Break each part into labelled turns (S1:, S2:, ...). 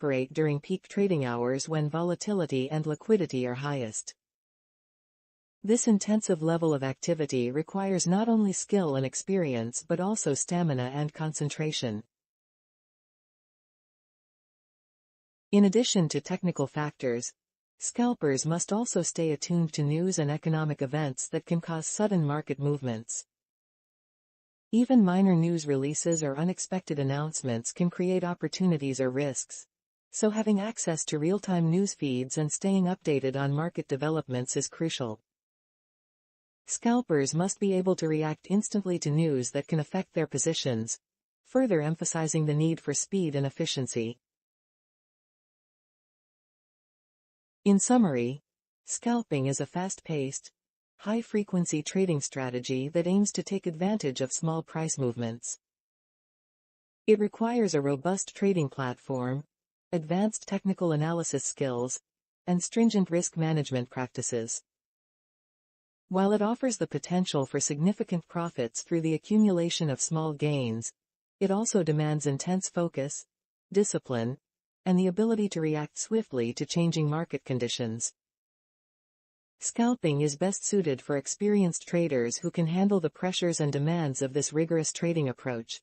S1: operate during peak trading hours when volatility and liquidity are highest. This intensive level of activity requires not only skill and experience but also stamina and concentration. In addition to technical factors, scalpers must also stay attuned to news and economic events that can cause sudden market movements. Even minor news releases or unexpected announcements can create opportunities or risks, so having access to real-time news feeds and staying updated on market developments is crucial. Scalpers must be able to react instantly to news that can affect their positions, further emphasizing the need for speed and efficiency. In summary, scalping is a fast-paced, high-frequency trading strategy that aims to take advantage of small price movements. It requires a robust trading platform, advanced technical analysis skills, and stringent risk management practices. While it offers the potential for significant profits through the accumulation of small gains, it also demands intense focus, discipline, and the ability to react swiftly to changing market conditions. Scalping is best suited for experienced traders who can handle the pressures and demands of this rigorous trading approach.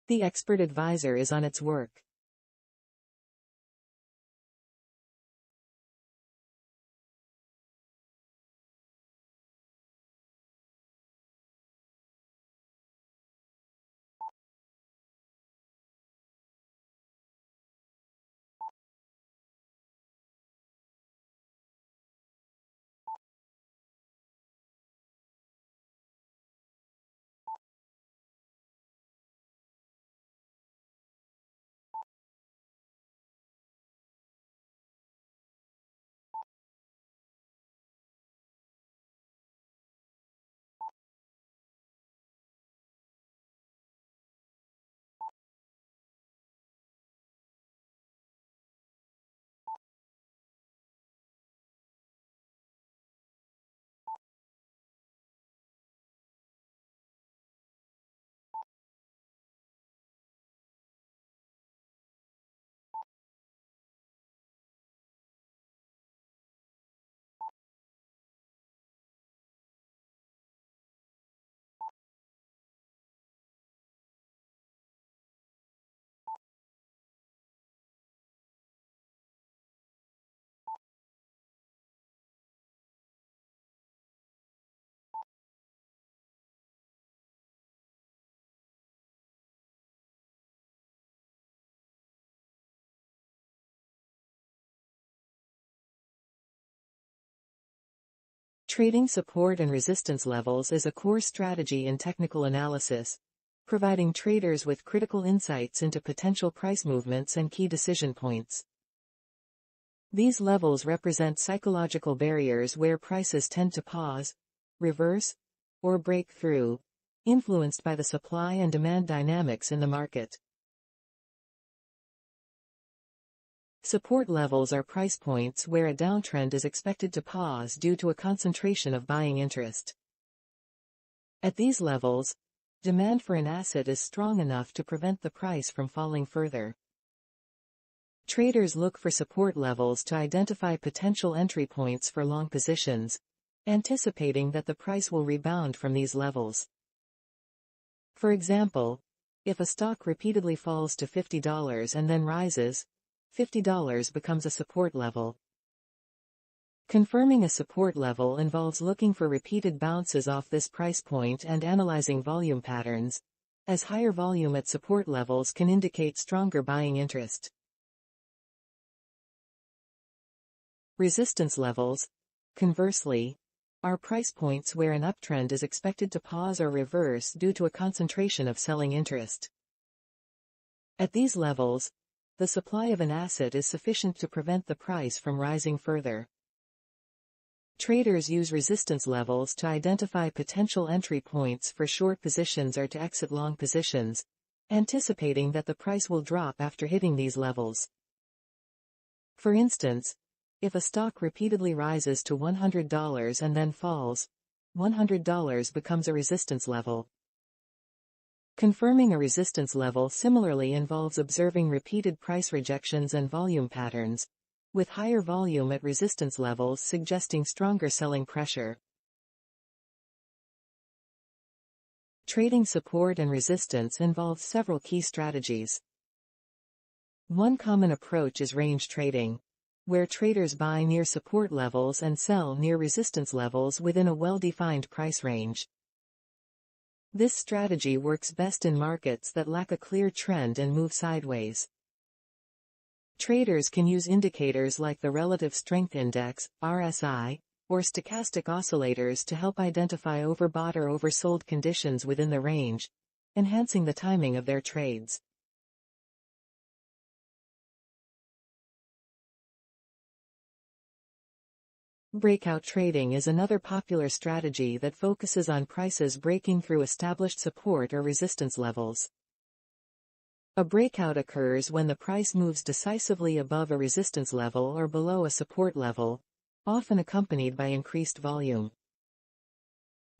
S1: The expert advisor is on its work. Trading support and resistance levels is a core strategy in technical analysis, providing traders with critical insights into potential price movements and key decision points. These levels represent psychological barriers where prices tend to pause, reverse, or break through, influenced by the supply and demand dynamics in the market. Support levels are price points where a downtrend is expected to pause due to a concentration of buying interest. At these levels, demand for an asset is strong enough to prevent the price from falling further. Traders look for support levels to identify potential entry points for long positions, anticipating that the price will rebound from these levels. For example, if a stock repeatedly falls to $50 and then rises, $50 becomes a support level. Confirming a support level involves looking for repeated bounces off this price point and analyzing volume patterns, as higher volume at support levels can indicate stronger buying interest. Resistance levels, conversely, are price points where an uptrend is expected to pause or reverse due to a concentration of selling interest. At these levels, the supply of an asset is sufficient to prevent the price from rising further. Traders use resistance levels to identify potential entry points for short positions or to exit long positions, anticipating that the price will drop after hitting these levels. For instance, if a stock repeatedly rises to $100 and then falls, $100 becomes a resistance level. Confirming a resistance level similarly involves observing repeated price rejections and volume patterns, with higher volume at resistance levels suggesting stronger selling pressure. Trading support and resistance involves several key strategies. One common approach is range trading, where traders buy near support levels and sell near resistance levels within a well-defined price range. This strategy works best in markets that lack a clear trend and move sideways. Traders can use indicators like the Relative Strength Index, RSI, or stochastic oscillators to help identify overbought or oversold conditions within the range, enhancing the timing of their trades. Breakout trading is another popular strategy that focuses on prices breaking through established support or resistance levels. A breakout occurs when the price moves decisively above a resistance level or below a support level, often accompanied by increased volume.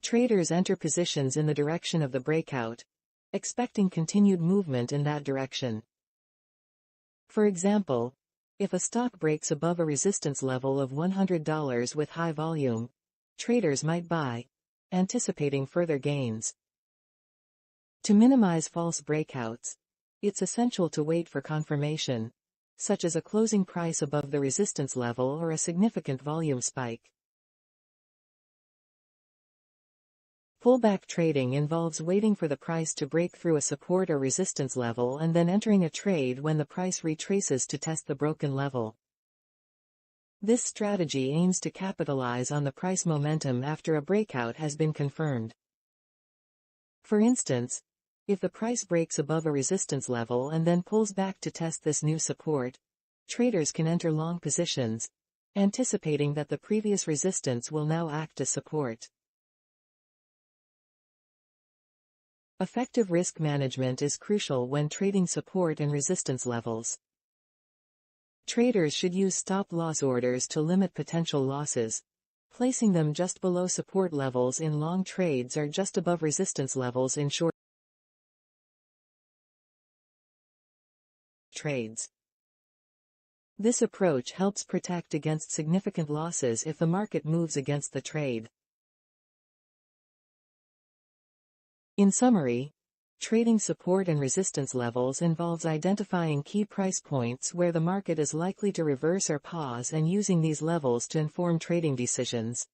S1: Traders enter positions in the direction of the breakout, expecting continued movement in that direction. For example, if a stock breaks above a resistance level of $100 with high volume, traders might buy, anticipating further gains. To minimize false breakouts, it's essential to wait for confirmation, such as a closing price above the resistance level or a significant volume spike. Pullback trading involves waiting for the price to break through a support or resistance level and then entering a trade when the price retraces to test the broken level. This strategy aims to capitalize on the price momentum after a breakout has been confirmed. For instance, if the price breaks above a resistance level and then pulls back to test this new support, traders can enter long positions, anticipating that the previous resistance will now act as support. Effective risk management is crucial when trading support and resistance levels. Traders should use stop-loss orders to limit potential losses, placing them just below support levels in long trades or just above resistance levels in short trades. This approach helps protect against significant losses if the market moves against the trade. In summary, trading support and resistance levels involves identifying key price points where the market is likely to reverse or pause and using these levels to inform trading decisions.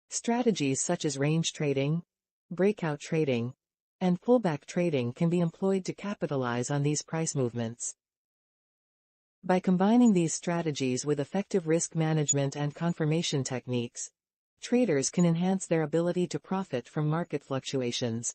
S1: Strategies such as range trading, breakout trading, and pullback trading can be employed to capitalize on these price movements. By combining these strategies with effective risk management and confirmation techniques, traders can enhance their ability to profit from market fluctuations.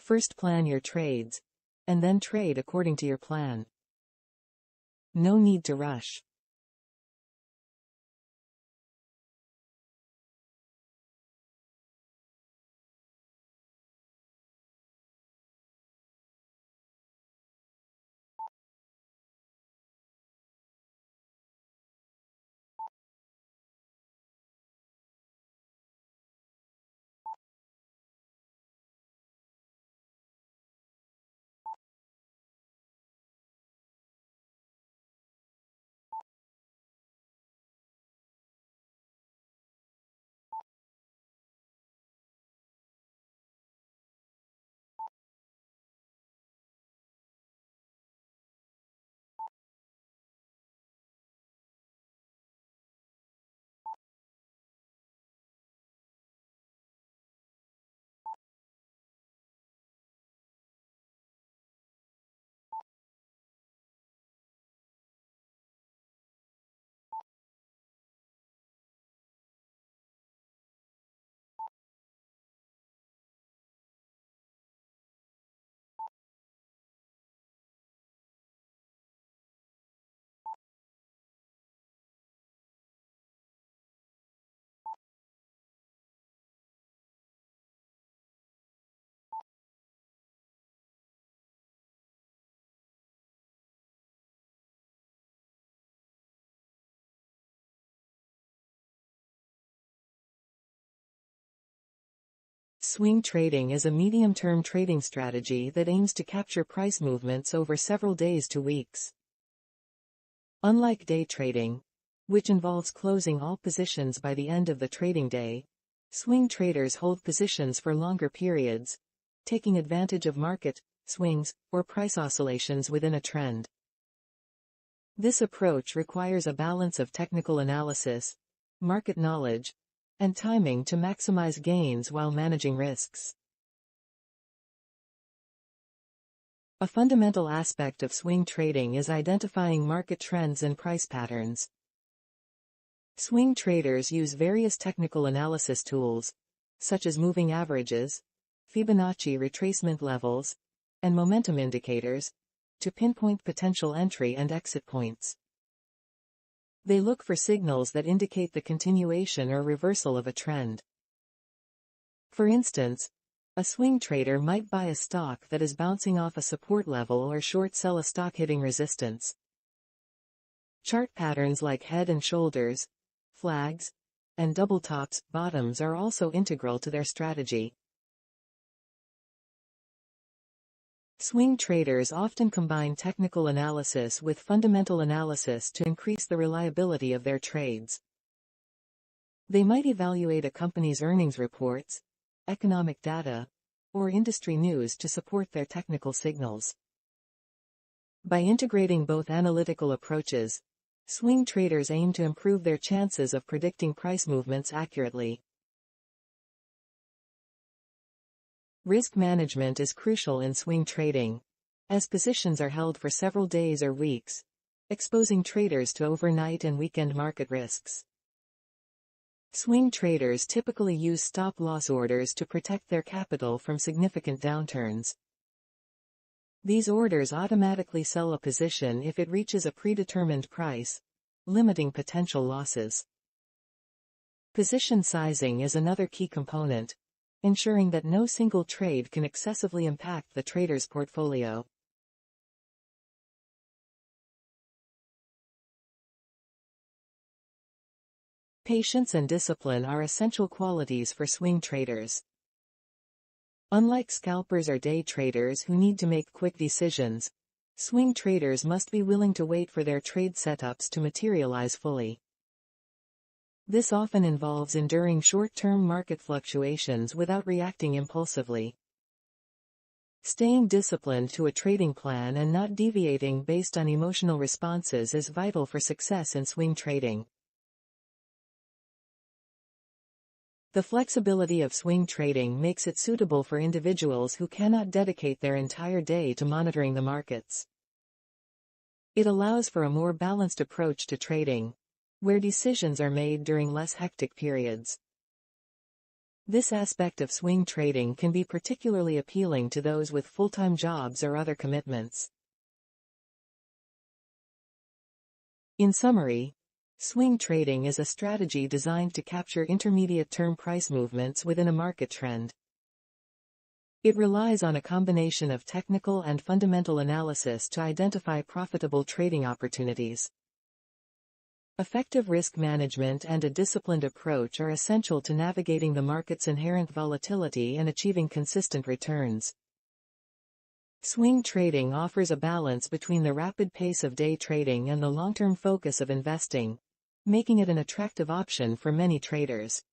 S1: First plan your trades, and then trade according to your plan. No need to rush. Swing trading is a medium-term trading strategy that aims to capture price movements over several days to weeks. Unlike day trading, which involves closing all positions by the end of the trading day, swing traders hold positions for longer periods, taking advantage of market swings or price oscillations within a trend. This approach requires a balance of technical analysis, market knowledge, and timing to maximize gains while managing risks. A fundamental aspect of swing trading is identifying market trends and price patterns. Swing traders use various technical analysis tools, such as moving averages, Fibonacci retracement levels, and momentum indicators, to pinpoint potential entry and exit points. They look for signals that indicate the continuation or reversal of a trend. For instance, a swing trader might buy a stock that is bouncing off a support level or short sell a stock hitting resistance. Chart patterns like head and shoulders, flags, and double tops, bottoms are also integral to their strategy. Swing traders often combine technical analysis with fundamental analysis to increase the reliability of their trades. They might evaluate a company's earnings reports, economic data, or industry news to support their technical signals. By integrating both analytical approaches, swing traders aim to improve their chances of predicting price movements accurately. Risk management is crucial in swing trading, as positions are held for several days or weeks, exposing traders to overnight and weekend market risks. Swing traders typically use stop-loss orders to protect their capital from significant downturns. These orders automatically sell a position if it reaches a predetermined price, limiting potential losses. Position sizing is another key component, ensuring that no single trade can excessively impact the trader's portfolio. Patience and discipline are essential qualities for swing traders. Unlike scalpers or day traders who need to make quick decisions, swing traders must be willing to wait for their trade setups to materialize fully. This often involves enduring short-term market fluctuations without reacting impulsively. Staying disciplined to a trading plan and not deviating based on emotional responses is vital for success in swing trading. The flexibility of swing trading makes it suitable for individuals who cannot dedicate their entire day to monitoring the markets. It allows for a more balanced approach to trading, where decisions are made during less hectic periods. This aspect of swing trading can be particularly appealing to those with full-time jobs or other commitments. In summary, swing trading is a strategy designed to capture intermediate-term price movements within a market trend. It relies on a combination of technical and fundamental analysis to identify profitable trading opportunities. Effective risk management and a disciplined approach are essential to navigating the market's inherent volatility and achieving consistent returns. Swing trading offers a balance between the rapid pace of day trading and the long-term focus of investing, making it an attractive option for many traders.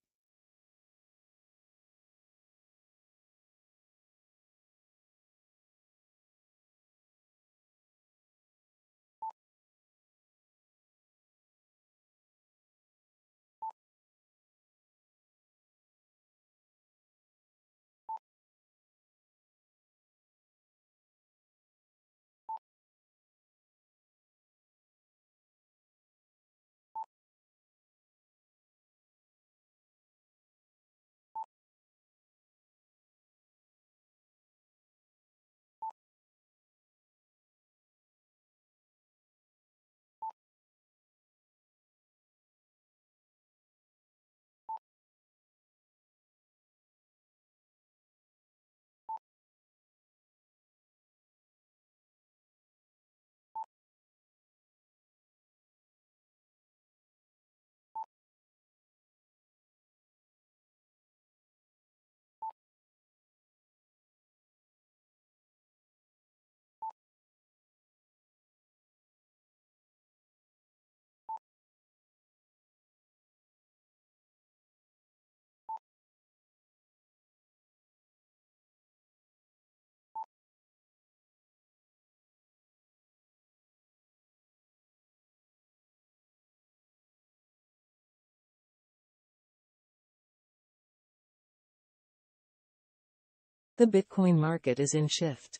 S1: The Bitcoin market is in shift.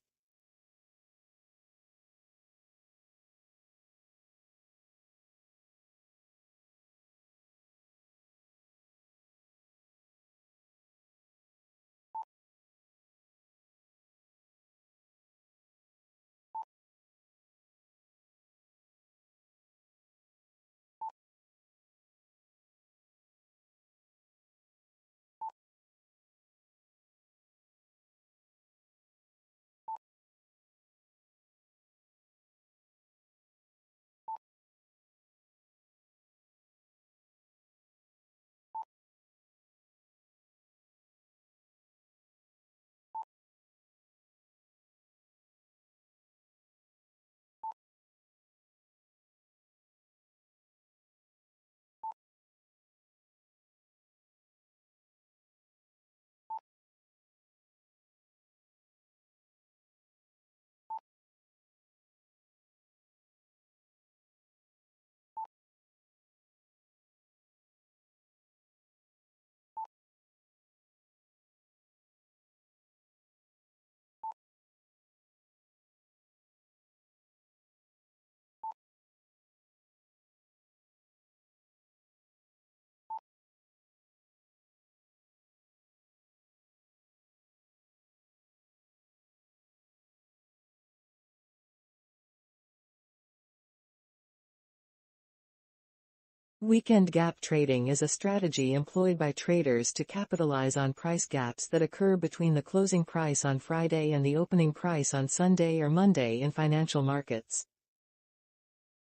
S1: Weekend gap trading is a strategy employed by traders to capitalize on price gaps that occur between the closing price on Friday and the opening price on Sunday or Monday in financial markets.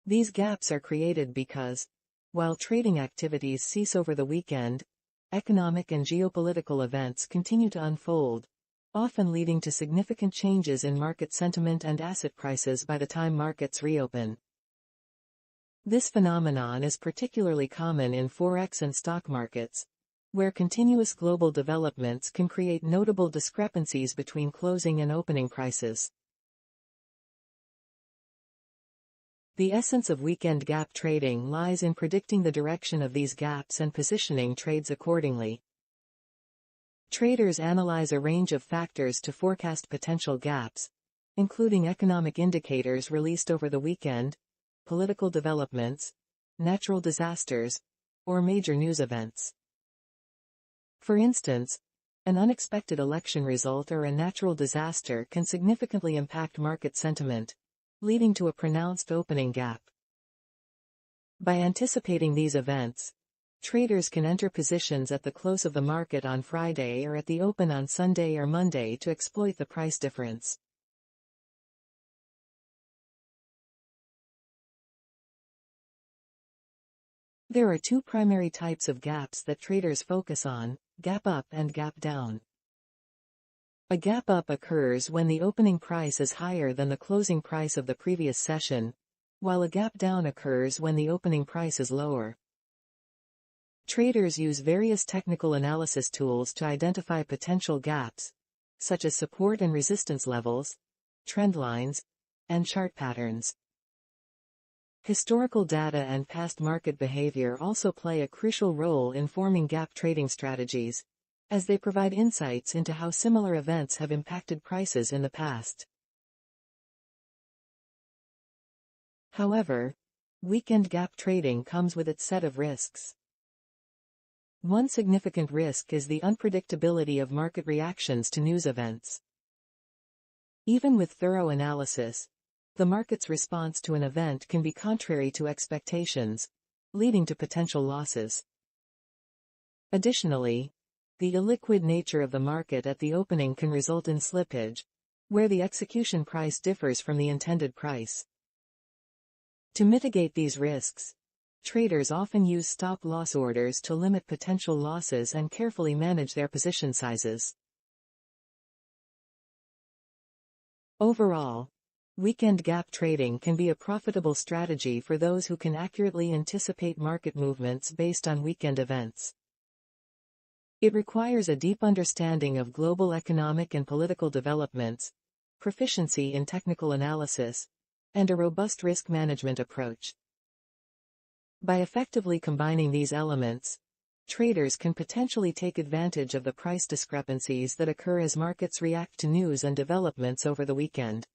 S1: These gaps are created because, while trading activities cease over the weekend, economic and geopolitical events continue to unfold, often leading to significant changes in market sentiment and asset prices by the time markets reopen. This phenomenon is particularly common in forex and stock markets, where continuous global developments can create notable discrepancies between closing and opening prices. The essence of weekend gap trading lies in predicting the direction of these gaps and positioning trades accordingly. Traders analyze a range of factors to forecast potential gaps, including economic indicators released over the weekend, political developments, natural disasters, or major news events. For instance, an unexpected election result or a natural disaster can significantly impact market sentiment, leading to a pronounced opening gap. By anticipating these events, traders can enter positions at the close of the market on Friday or at the open on Sunday or Monday to exploit the price difference. There are two primary types of gaps that traders focus on: gap up and gap down. A gap up occurs when the opening price is higher than the closing price of the previous session, while a gap down occurs when the opening price is lower. Traders use various technical analysis tools to identify potential gaps, such as support and resistance levels, trend lines, and chart patterns. Historical data and past market behavior also play a crucial role in forming gap trading strategies, as they provide insights into how similar events have impacted prices in the past. However, weekend gap trading comes with its set of risks. One significant risk is the unpredictability of market reactions to news events. Even with thorough analysis, the market's response to an event can be contrary to expectations, leading to potential losses. Additionally, the illiquid nature of the market at the opening can result in slippage, where the execution price differs from the intended price. To mitigate these risks, traders often use stop-loss orders to limit potential losses and carefully manage their position sizes. Overall, weekend gap trading can be a profitable strategy for those who can accurately anticipate market movements based on weekend events. It requires a deep understanding of global economic and political developments, proficiency in technical analysis, and a robust risk management approach. By effectively combining these elements, traders can potentially take advantage of the price discrepancies that occur as markets react to news and developments over the weekend.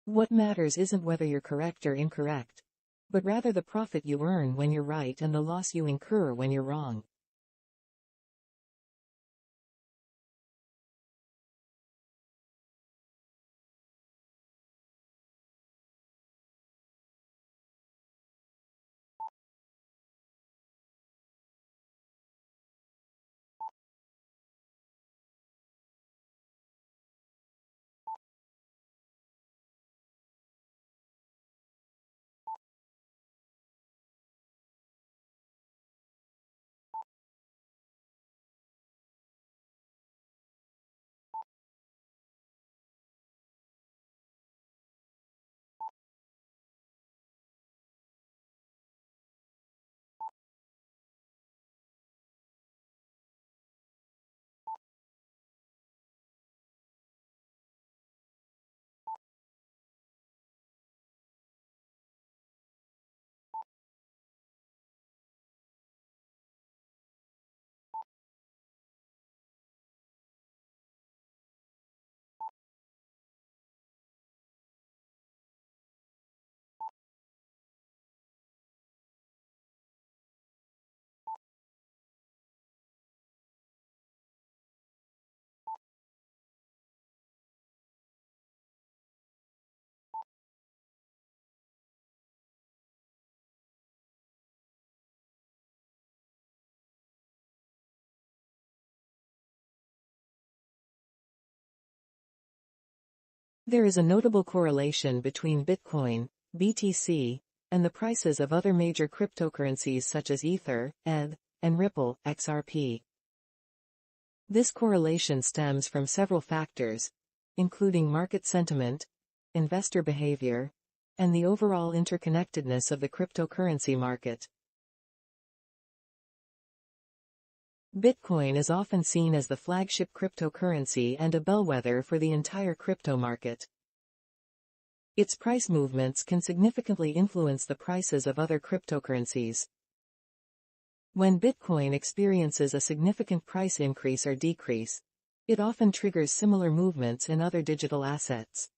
S1: What matters isn't whether you're correct or incorrect, but rather the profit you earn when you're right and the loss you incur when you're wrong. There is a notable correlation between Bitcoin, BTC, and the prices of other major cryptocurrencies such as Ether, ETH, and Ripple, XRP. This correlation stems from several factors, including market sentiment, investor behavior, and the overall interconnectedness of the cryptocurrency market. Bitcoin is often seen as the flagship cryptocurrency and a bellwether for the entire crypto market. Its price movements can significantly influence the prices of other cryptocurrencies. When Bitcoin experiences a significant price increase or decrease, it often triggers similar movements in other digital assets.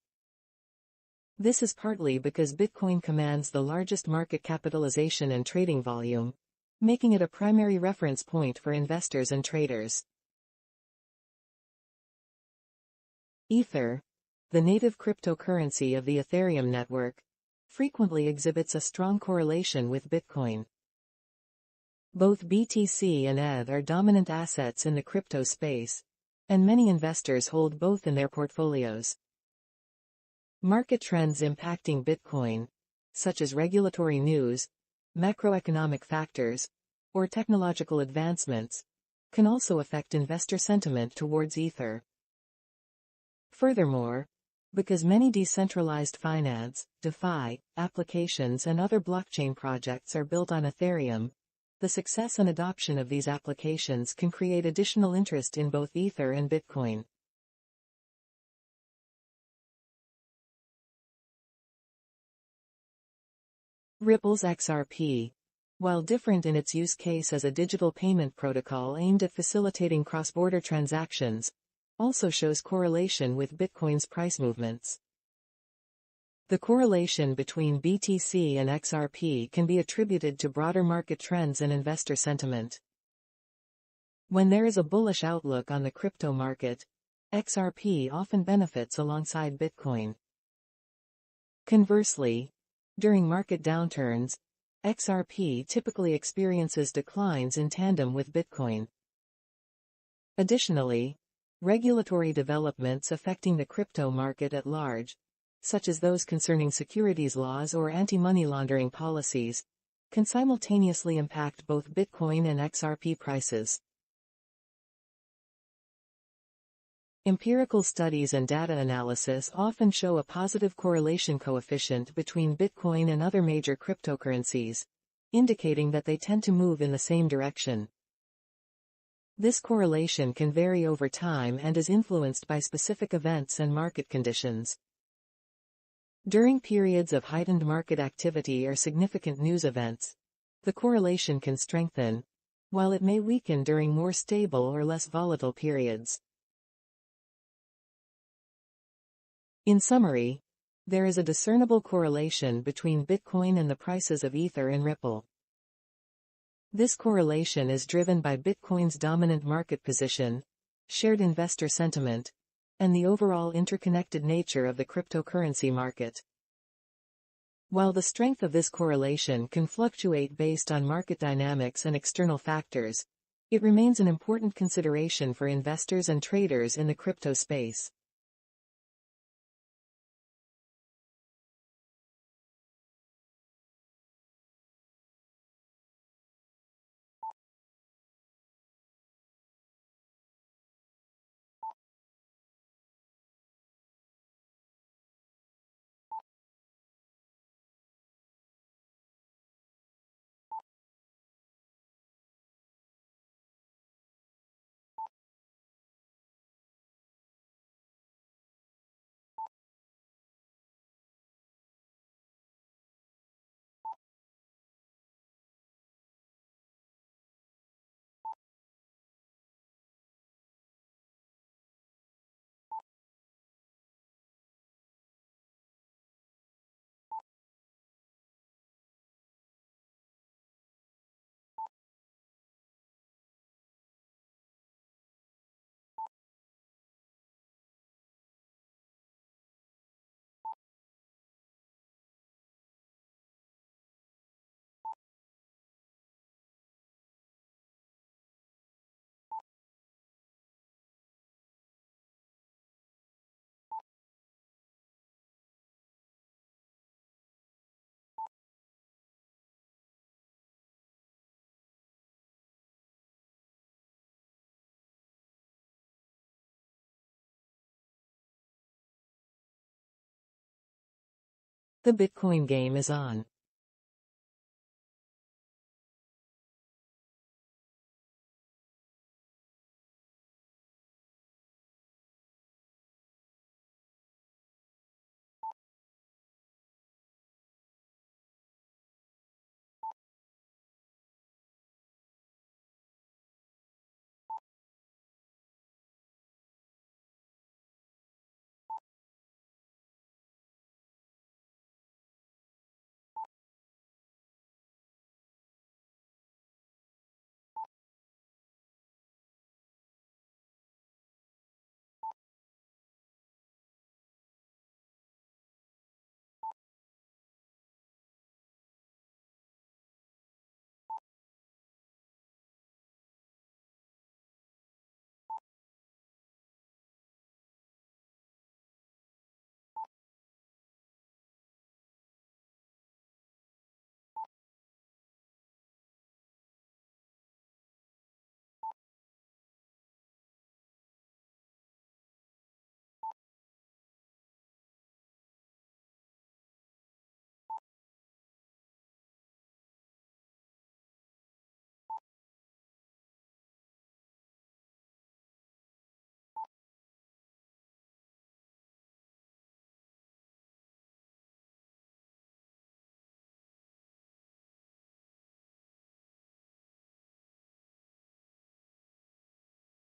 S1: This is partly because Bitcoin commands the largest market capitalization and trading volume, making it a primary reference point for investors and traders. Ether, the native cryptocurrency of the Ethereum network, frequently exhibits a strong correlation with Bitcoin. Both BTC and ETH are dominant assets in the crypto space, and many investors hold both in their portfolios. Market trends impacting Bitcoin, such as regulatory news, macroeconomic factors, or technological advancements, can also affect investor sentiment towards Ether. Furthermore, because many decentralized finance, DeFi, applications and other blockchain projects are built on Ethereum, the success and adoption of these applications can create additional interest in both Ether and Bitcoin. Ripple's XRP, while different in its use case as a digital payment protocol aimed at facilitating cross-border transactions, also shows correlation with Bitcoin's price movements. The correlation between BTC and XRP can be attributed to broader market trends and investor sentiment. When there is a bullish outlook on the crypto market, XRP often benefits alongside Bitcoin. Conversely, during market downturns, XRP typically experiences declines in tandem with Bitcoin. Additionally, regulatory developments affecting the crypto market at large, such as those concerning securities laws or anti-money laundering policies, can simultaneously impact both Bitcoin and XRP prices. Empirical studies and data analysis often show a positive correlation coefficient between Bitcoin and other major cryptocurrencies, indicating that they tend to move in the same direction. This correlation can vary over time and is influenced by specific events and market conditions. During periods of heightened market activity or significant news events, the correlation can strengthen, while it may weaken during more stable or less volatile periods. In summary, there is a discernible correlation between Bitcoin and the prices of Ether and Ripple. This correlation is driven by Bitcoin's dominant market position, shared investor sentiment, and the overall interconnected nature of the cryptocurrency market. While the strength of this correlation can fluctuate based on market dynamics and external factors, it remains an important consideration for investors and traders in the crypto space. The Bitcoin game is on.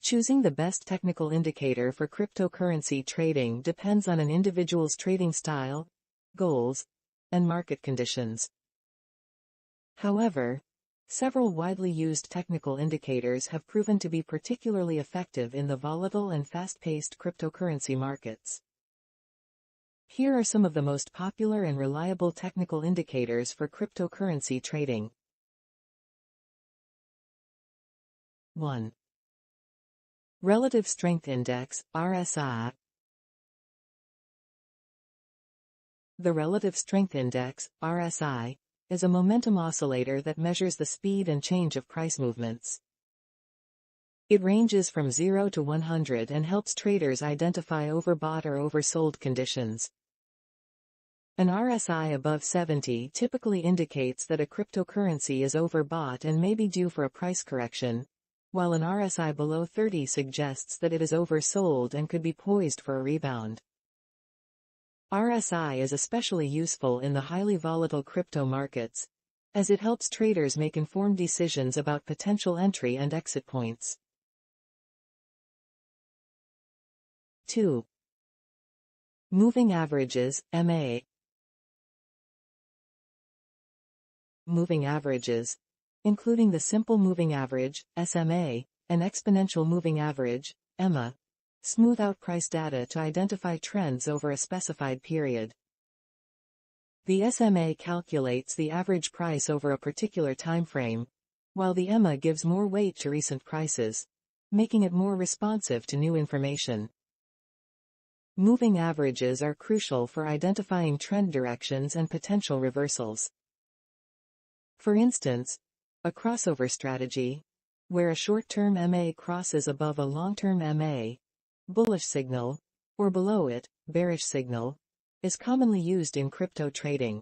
S1: Choosing the best technical indicator for cryptocurrency trading depends on an individual's trading style, goals, and market conditions. However, several widely used technical indicators have proven to be particularly effective in the volatile and fast-paced cryptocurrency markets. Here are some of the most popular and reliable technical indicators for cryptocurrency trading. 1. Relative Strength Index, RSI. The Relative Strength Index, RSI, is a momentum oscillator that measures the speed and change of price movements. It ranges from 0 to 100 and helps traders identify overbought or oversold conditions. An RSI above 70 typically indicates that a cryptocurrency is overbought and may be due for a price correction, while an RSI below 30 suggests that it is oversold and could be poised for a rebound. RSI is especially useful in the highly volatile crypto markets, as it helps traders make informed decisions about potential entry and exit points. 2. Moving Averages, MA. Moving averages, including the Simple Moving Average, SMA, and Exponential Moving Average, EMA, smooth out price data to identify trends over a specified period. The SMA calculates the average price over a particular time frame, while the EMA gives more weight to recent prices, making it more responsive to new information. Moving averages are crucial for identifying trend directions and potential reversals. For instance, a crossover strategy, where a short-term MA crosses above a long-term MA, bullish signal, or below it, bearish signal, is commonly used in crypto trading.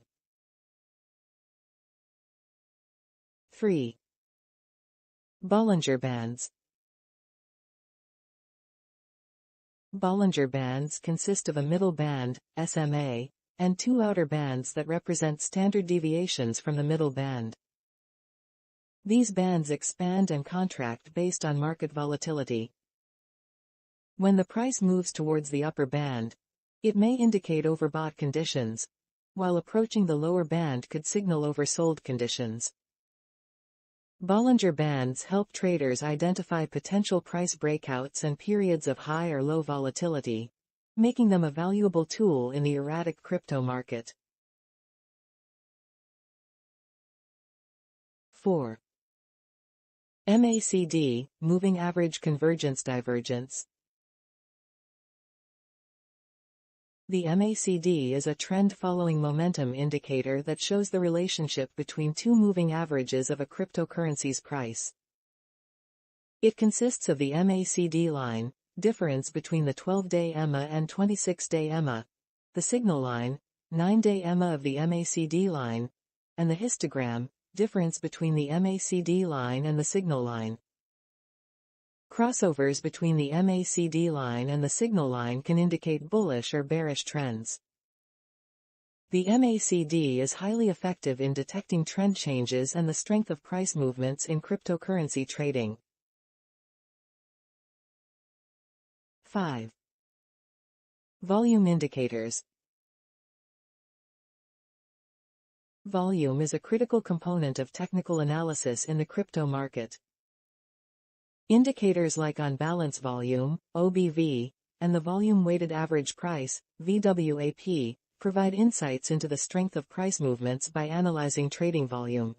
S1: 3. Bollinger Bands. Bollinger Bands consist of a middle band, SMA, and two outer bands that represent standard deviations from the middle band. These bands expand and contract based on market volatility. When the price moves towards the upper band, it may indicate overbought conditions, while approaching the lower band could signal oversold conditions. Bollinger Bands help traders identify potential price breakouts and periods of high or low volatility, making them a valuable tool in the erratic crypto market. 4. MACD, Moving Average Convergence Divergence. The MACD is a trend-following momentum indicator that shows the relationship between two moving averages of a cryptocurrency's price. It consists of the MACD line, difference between the 12-day EMA and 26-day EMA, the signal line, 9-day EMA of the MACD line, and the histogram, difference between the MACD line and the signal line. Crossovers between the MACD line and the signal line can indicate bullish or bearish trends. The MACD is highly effective in detecting trend changes and the strength of price movements in cryptocurrency trading. 5. Volume indicators. Volume is a critical component of technical analysis in the crypto market. Indicators like on-balance volume, OBV, and the volume-weighted average price, VWAP, provide insights into the strength of price movements by analyzing trading volume.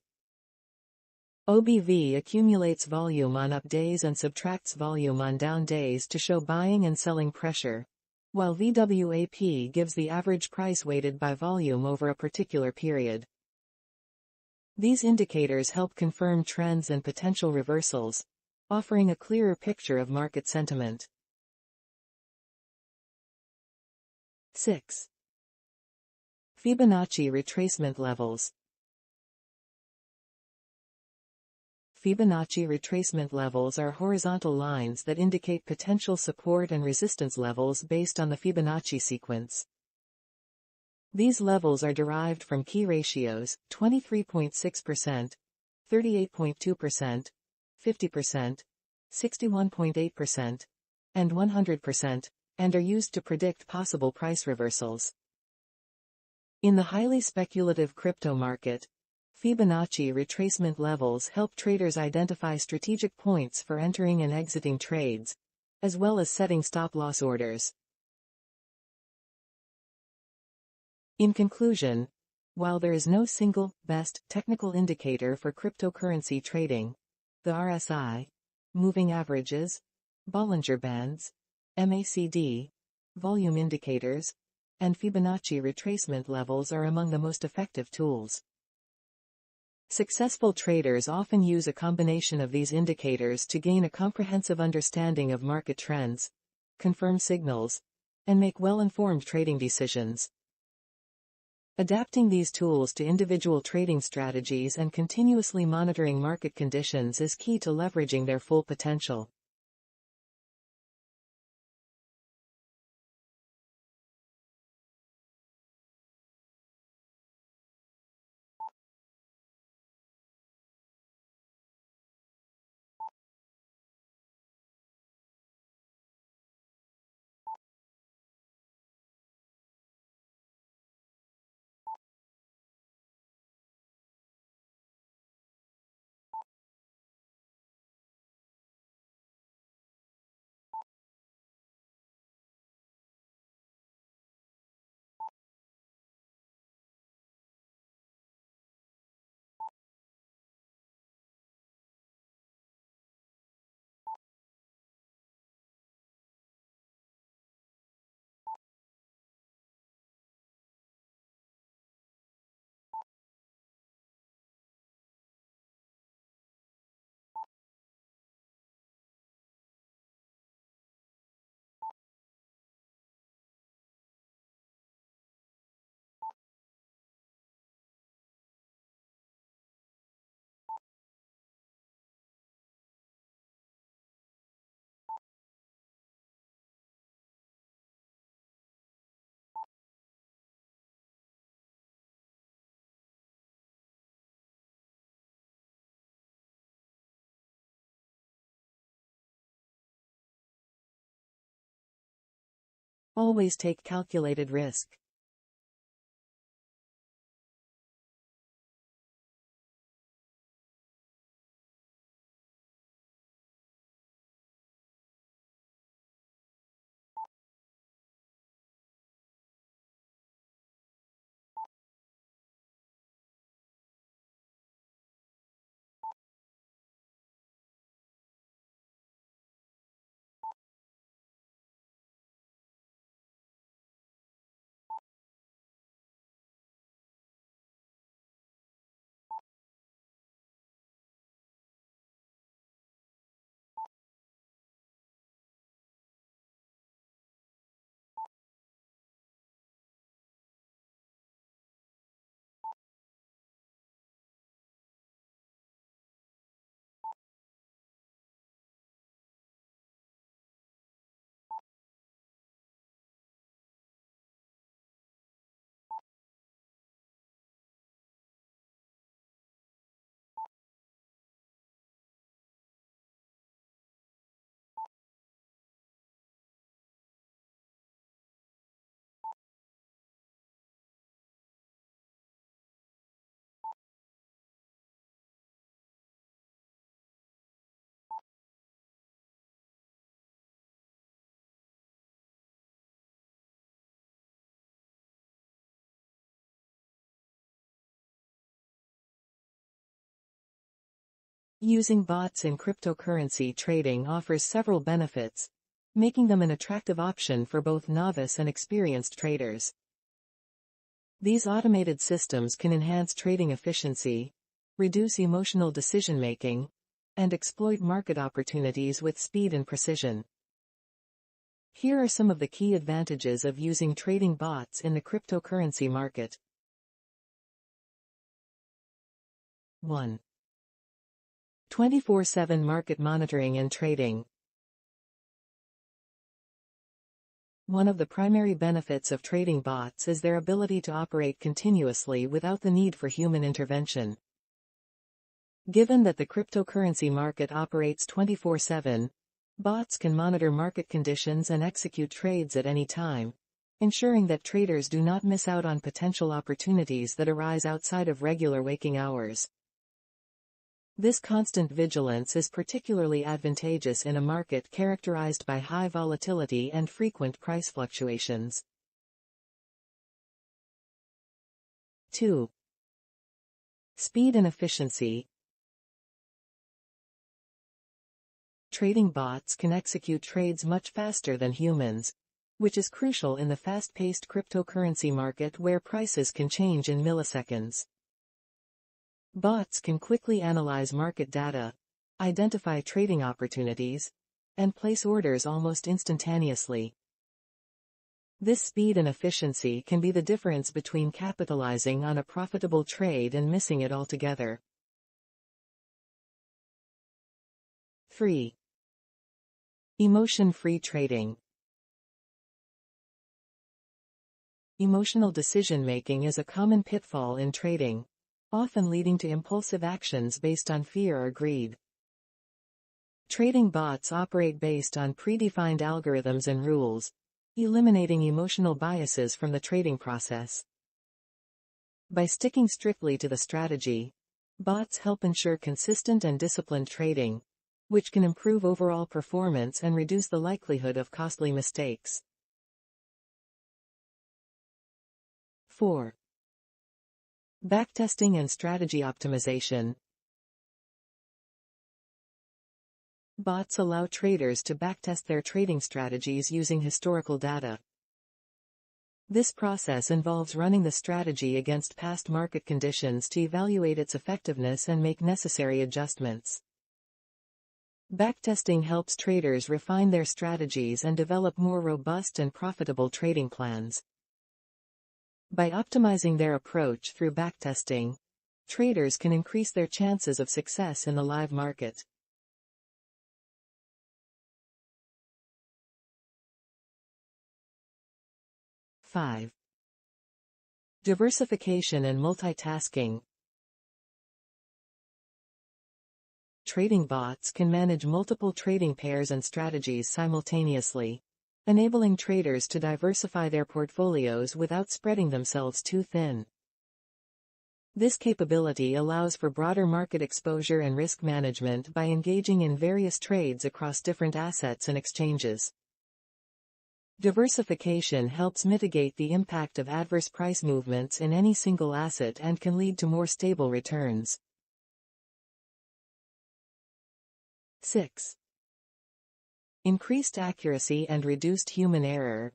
S1: OBV accumulates volume on up days and subtracts volume on down days to show buying and selling pressure, while VWAP gives the average price weighted by volume over a particular period. These indicators help confirm trends and potential reversals, offering a clearer picture of market sentiment. 6. Fibonacci retracement levels. Fibonacci retracement levels are horizontal lines that indicate potential support and resistance levels based on the Fibonacci sequence. These levels are derived from key ratios, 23.6%, 38.2%, 50%, 61.8%, and 100%, and are used to predict possible price reversals. In the highly speculative crypto market, Fibonacci retracement levels help traders identify strategic points for entering and exiting trades, as well as setting stop-loss orders. In conclusion, while there is no single, best, technical indicator for cryptocurrency trading, the RSI, moving averages, Bollinger Bands, MACD, volume indicators, and Fibonacci retracement levels are among the most effective tools. Successful traders often use a combination of these indicators to gain a comprehensive understanding of market trends, confirm signals, and make well-informed trading decisions. Adapting these tools to individual trading strategies and continuously monitoring market conditions is key to leveraging their full potential. Always take calculated risk. Using bots in cryptocurrency trading offers several benefits, making them an attractive option for both novice and experienced traders. These automated systems can enhance trading efficiency, reduce emotional decision-making, and exploit market opportunities with speed and precision. Here are some of the key advantages of using trading bots in the cryptocurrency market. 1. 24/7 market monitoring and trading. One of the primary benefits of trading bots is their ability to operate continuously without the need for human intervention. Given that the cryptocurrency market operates 24/7, bots can monitor market conditions and execute trades at any time, ensuring that traders do not miss out on potential opportunities that arise outside of regular waking hours. This constant vigilance is particularly advantageous in a market characterized by high volatility and frequent price fluctuations. 2. Speed and efficiency. Trading bots can execute trades much faster than humans, which is crucial in the fast-paced cryptocurrency market where prices can change in milliseconds. Bots can quickly analyze market data, identify trading opportunities, and place orders almost instantaneously. This speed and efficiency can be the difference between capitalizing on a profitable trade and missing it altogether. 3. Emotion-free trading. Emotional decision-making is a common pitfall in trading, often leading to impulsive actions based on fear or greed. Trading bots operate based on predefined algorithms and rules, eliminating emotional biases from the trading process. By sticking strictly to the strategy, bots help ensure consistent and disciplined trading, which can improve overall performance and reduce the likelihood of costly mistakes. 4. Backtesting and strategy optimization. Bots allow traders to backtest their trading strategies using historical data. This process involves running the strategy against past market conditions to evaluate its effectiveness and make necessary adjustments. Backtesting helps traders refine their strategies and develop more robust and profitable trading plans. By optimizing their approach through backtesting, traders can increase their chances of success in the live market. 5. Diversification and multitasking. Trading bots can manage multiple trading pairs and strategies simultaneously, enabling traders to diversify their portfolios without spreading themselves too thin. This capability allows for broader market exposure and risk management by engaging in various trades across different assets and exchanges. Diversification helps mitigate the impact of adverse price movements in any single asset and can lead to more stable returns. 6. Increased accuracy and reduced human error.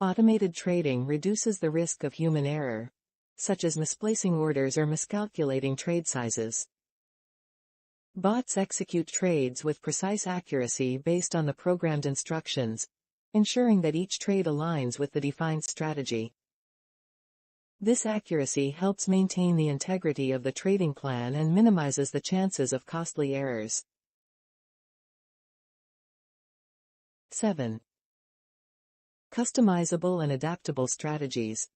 S1: Automated trading reduces the risk of human error, such as misplacing orders or miscalculating trade sizes. Bots execute trades with precise accuracy based on the programmed instructions, ensuring that each trade aligns with the defined strategy. This accuracy helps maintain the integrity of the trading plan and minimizes the chances of costly errors. 7. Customizable and adaptable strategies.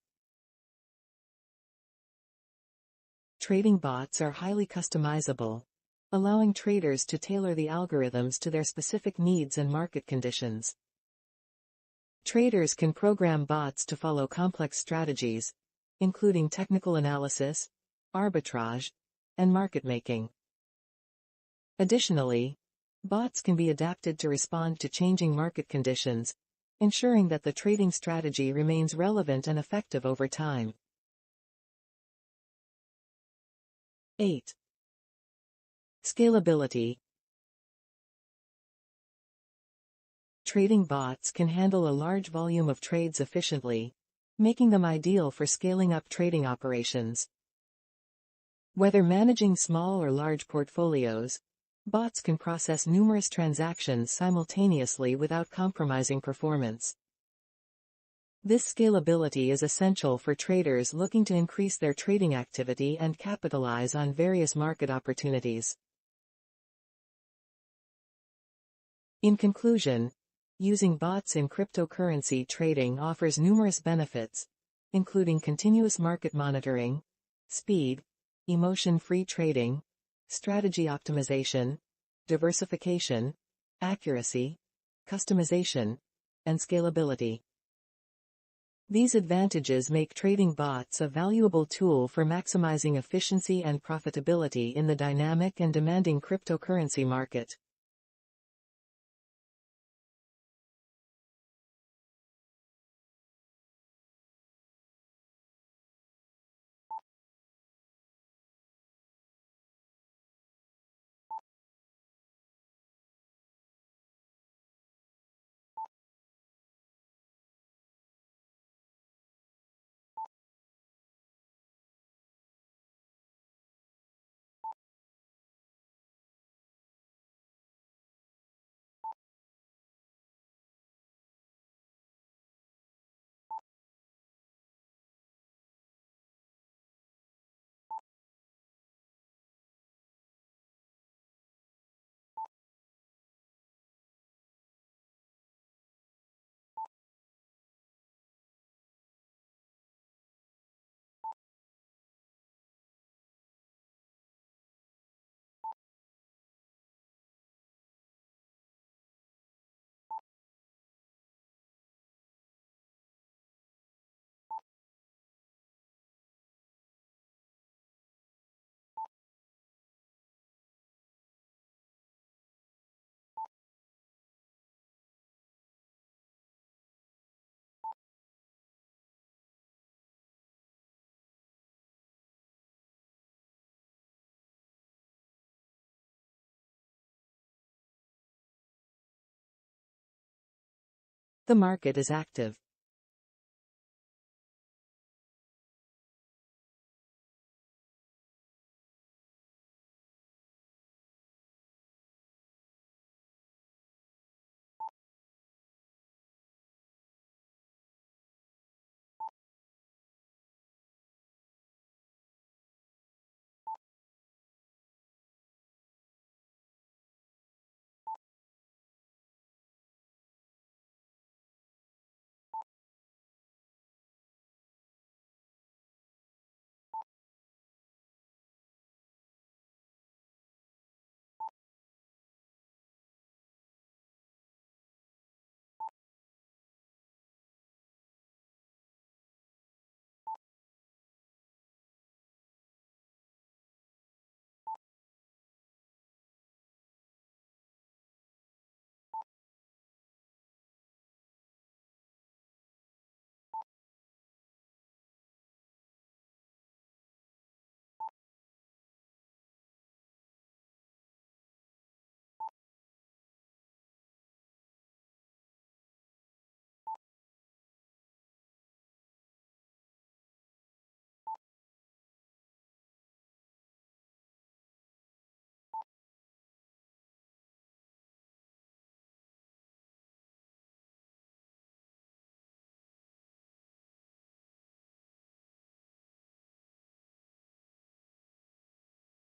S1: Trading bots are highly customizable, allowing traders to tailor the algorithms to their specific needs and market conditions. Traders can program bots to follow complex strategies, including technical analysis, arbitrage, and market making. Additionally, bots can be adapted to respond to changing market conditions, ensuring that the trading strategy remains relevant and effective over time. 8. Scalability. Trading bots can handle a large volume of trades efficiently, making them ideal for scaling up trading operations. Whether managing small or large portfolios, bots can process numerous transactions simultaneously without compromising performance. This scalability is essential for traders looking to increase their trading activity and capitalize on various market opportunities. In conclusion, using bots in cryptocurrency trading offers numerous benefits, including continuous market monitoring, speed, emotion-free trading, strategy optimization, diversification, accuracy, customization, and scalability. These advantages make trading bots a valuable tool for maximizing efficiency and profitability in the dynamic and demanding cryptocurrency market. The market is active.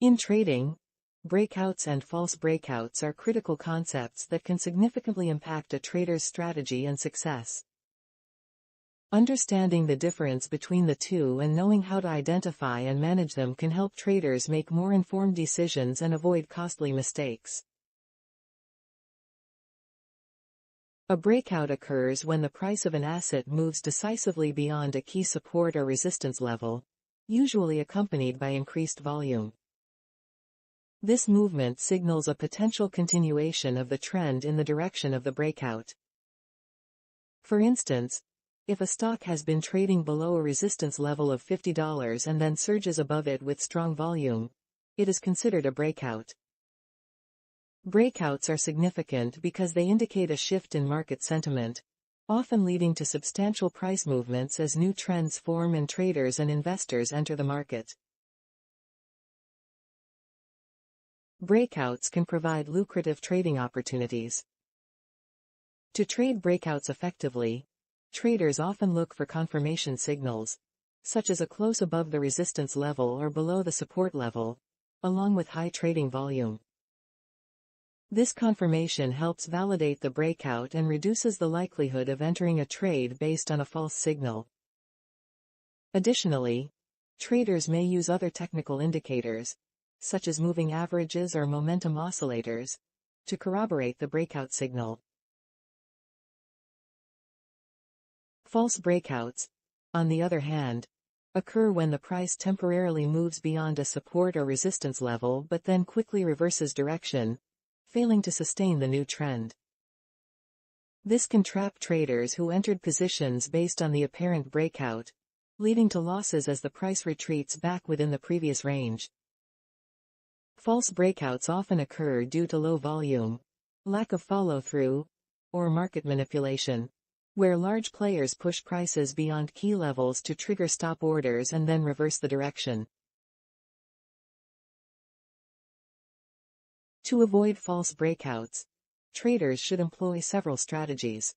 S1: In trading, breakouts and false breakouts are critical concepts that can significantly impact a trader's strategy and success. Understanding the difference between the two and knowing how to identify and manage them can help traders make more informed decisions and avoid costly mistakes. A breakout occurs when the price of an asset moves decisively beyond a key support or resistance level, usually accompanied by increased volume. This movement signals a potential continuation of the trend in the direction of the breakout. For instance, if a stock has been trading below a resistance level of $50 and then surges above it with strong volume, it is considered a breakout. Breakouts are significant because they indicate a shift in market sentiment, often leading to substantial price movements as new trends form and traders and investors enter the market. Breakouts can provide lucrative trading opportunities. To trade breakouts effectively, traders often look for confirmation signals, such as a close above the resistance level or below the support level, along with high trading volume. This confirmation helps validate the breakout and reduces the likelihood of entering a trade based on a false signal. Additionally, traders may use other technical indicators, such as moving averages or momentum oscillators, to corroborate the breakout signal. False breakouts, on the other hand, occur when the price temporarily moves beyond a support or resistance level but then quickly reverses direction, failing to sustain the new trend. This can trap traders who entered positions based on the apparent breakout, leading to losses as the price retreats back within the previous range. False breakouts often occur due to low volume, lack of follow-through, or market manipulation, where large players push prices beyond key levels to trigger stop orders and then reverse the direction. To avoid false breakouts, traders should employ several strategies.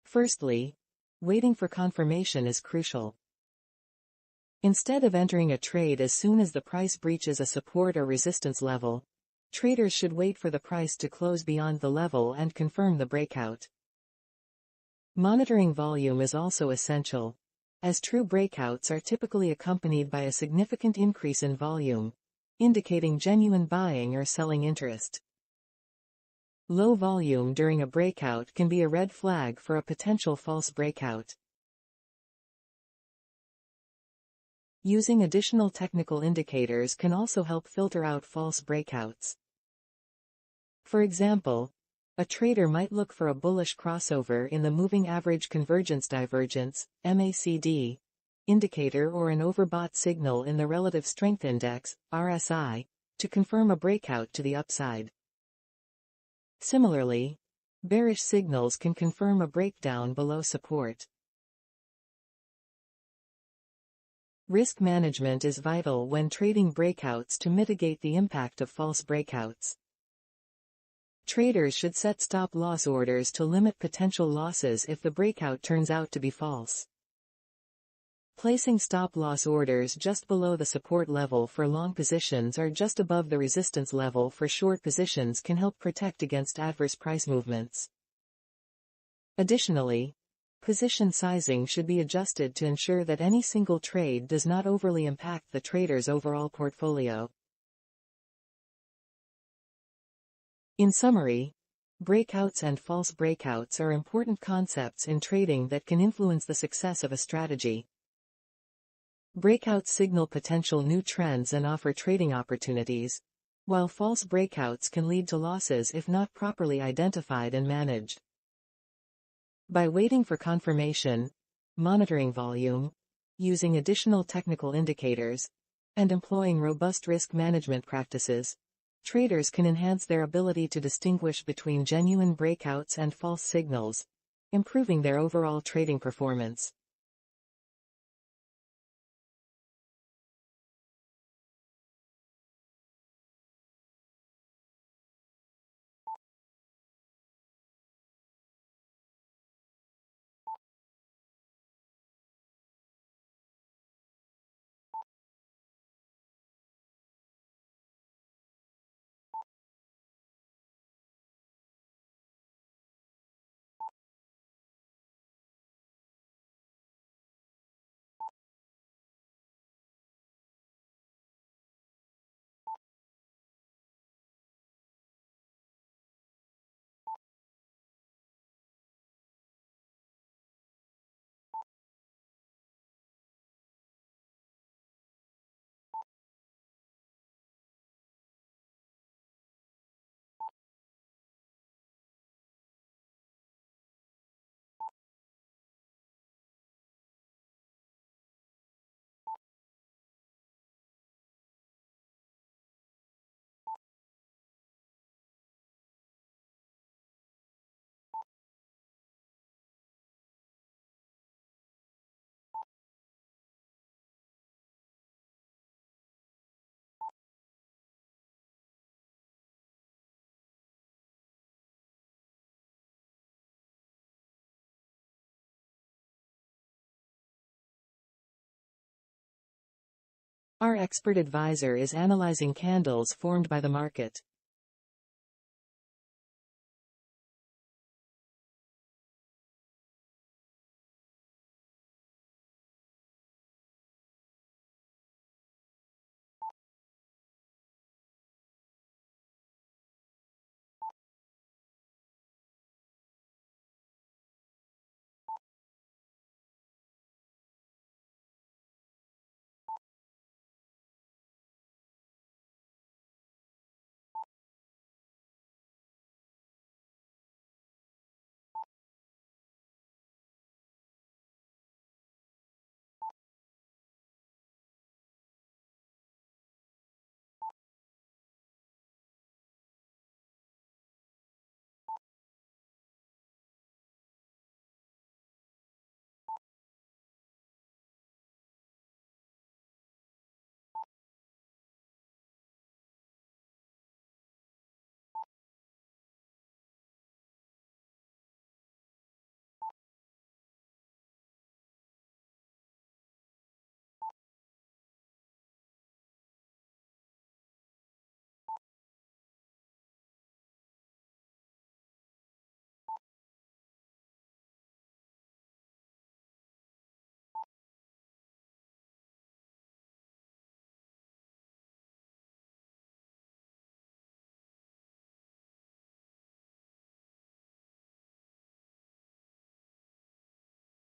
S1: Firstly, waiting for confirmation is crucial. Instead of entering a trade as soon as the price breaches a support or resistance level, traders should wait for the price to close beyond the level and confirm the breakout. Monitoring volume is also essential, as true breakouts are typically accompanied by a significant increase in volume, indicating genuine buying or selling interest. Low volume during a breakout can be a red flag for a potential false breakout. Using additional technical indicators can also help filter out false breakouts. For example, a trader might look for a bullish crossover in the Moving Average Convergence Divergence (MACD) indicator or an overbought signal in the Relative Strength Index (RSI) to confirm a breakout to the upside. Similarly, bearish signals can confirm a breakdown below support. Risk management is vital when trading breakouts to mitigate the impact of false breakouts. Traders should set stop-loss orders to limit potential losses if the breakout turns out to be false. Placing stop-loss orders just below the support level for long positions or just above the resistance level for short positions can help protect against adverse price movements. Additionally, position sizing should be adjusted to ensure that any single trade does not overly impact the trader's overall portfolio. In summary, breakouts and false breakouts are important concepts in trading that can influence the success of a strategy. Breakouts signal potential new trends and offer trading opportunities, while false breakouts can lead to losses if not properly identified and managed. By waiting for confirmation, monitoring volume, using additional technical indicators, and employing robust risk management practices, traders can enhance their ability to distinguish between genuine breakouts and false signals, improving their overall trading performance. Our expert advisor is analyzing candles formed by the market.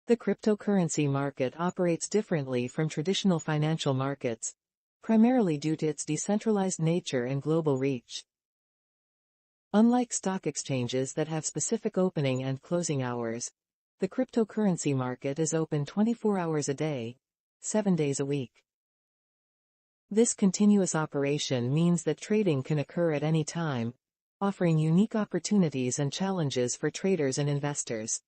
S1: The cryptocurrency market operates differently from traditional financial markets, primarily due to its decentralized nature and global reach. Unlike stock exchanges that have specific opening and closing hours, the cryptocurrency market is open 24 hours a day, 7 days a week. This continuous operation means that trading can occur at any time, offering unique opportunities and challenges for traders and investors.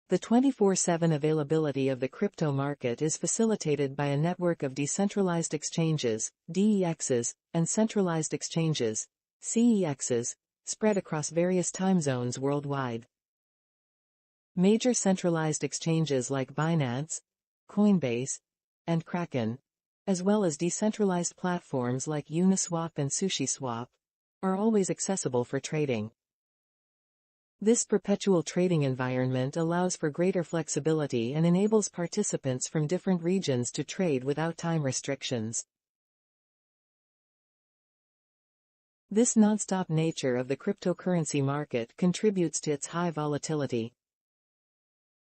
S1: The 24/7 availability of the crypto market is facilitated by a network of decentralized exchanges, DEXs, and centralized exchanges, CEXs, spread across various time zones worldwide. Major centralized exchanges like Binance, Coinbase, and Kraken, as well as decentralized platforms like Uniswap and SushiSwap, are always accessible for trading. This perpetual trading environment allows for greater flexibility and enables participants from different regions to trade without time restrictions. This non-stop nature of the cryptocurrency market contributes to its high volatility.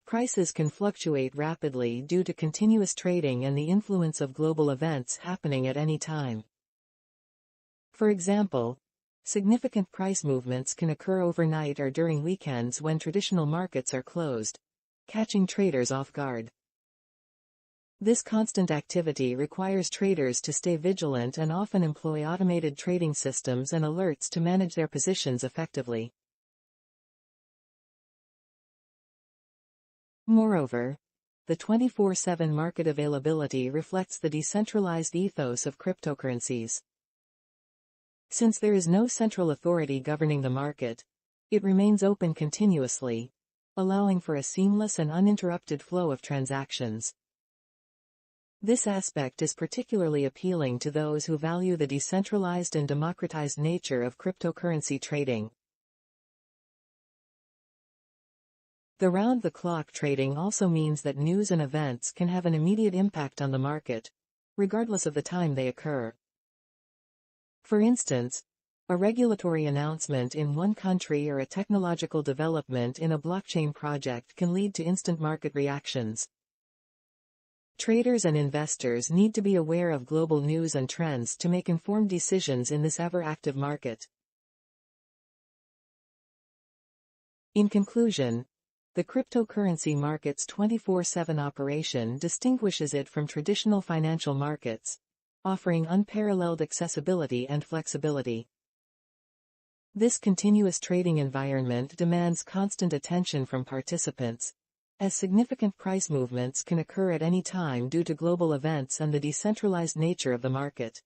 S1: Prices can fluctuate rapidly due to continuous trading and the influence of global events happening at any time. For example, significant price movements can occur overnight or during weekends when traditional markets are closed, catching traders off guard. This constant activity requires traders to stay vigilant and often employ automated trading systems and alerts to manage their positions effectively. Moreover, the 24/7 market availability reflects the decentralized ethos of cryptocurrencies. Since there is no central authority governing the market, it remains open continuously, allowing for a seamless and uninterrupted flow of transactions. This aspect is particularly appealing to those who value the decentralized and democratized nature of cryptocurrency trading. The round-the-clock trading also means that news and events can have an immediate impact on the market, regardless of the time they occur. For instance, a regulatory announcement in one country or a technological development in a blockchain project can lead to instant market reactions. Traders and investors need to be aware of global news and trends to make informed decisions in this ever-active market. In conclusion, the cryptocurrency market's 24/7 operation distinguishes it from traditional financial markets, offering unparalleled accessibility and flexibility. This continuous trading environment demands constant attention from participants, as significant price movements can occur at any time due to global events and the decentralized nature of the market.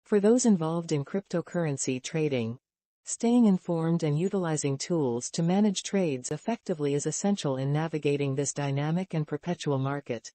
S1: For those involved in cryptocurrency trading, Staying informed and utilizing tools to manage trades effectively is essential in navigating this dynamic and perpetual market.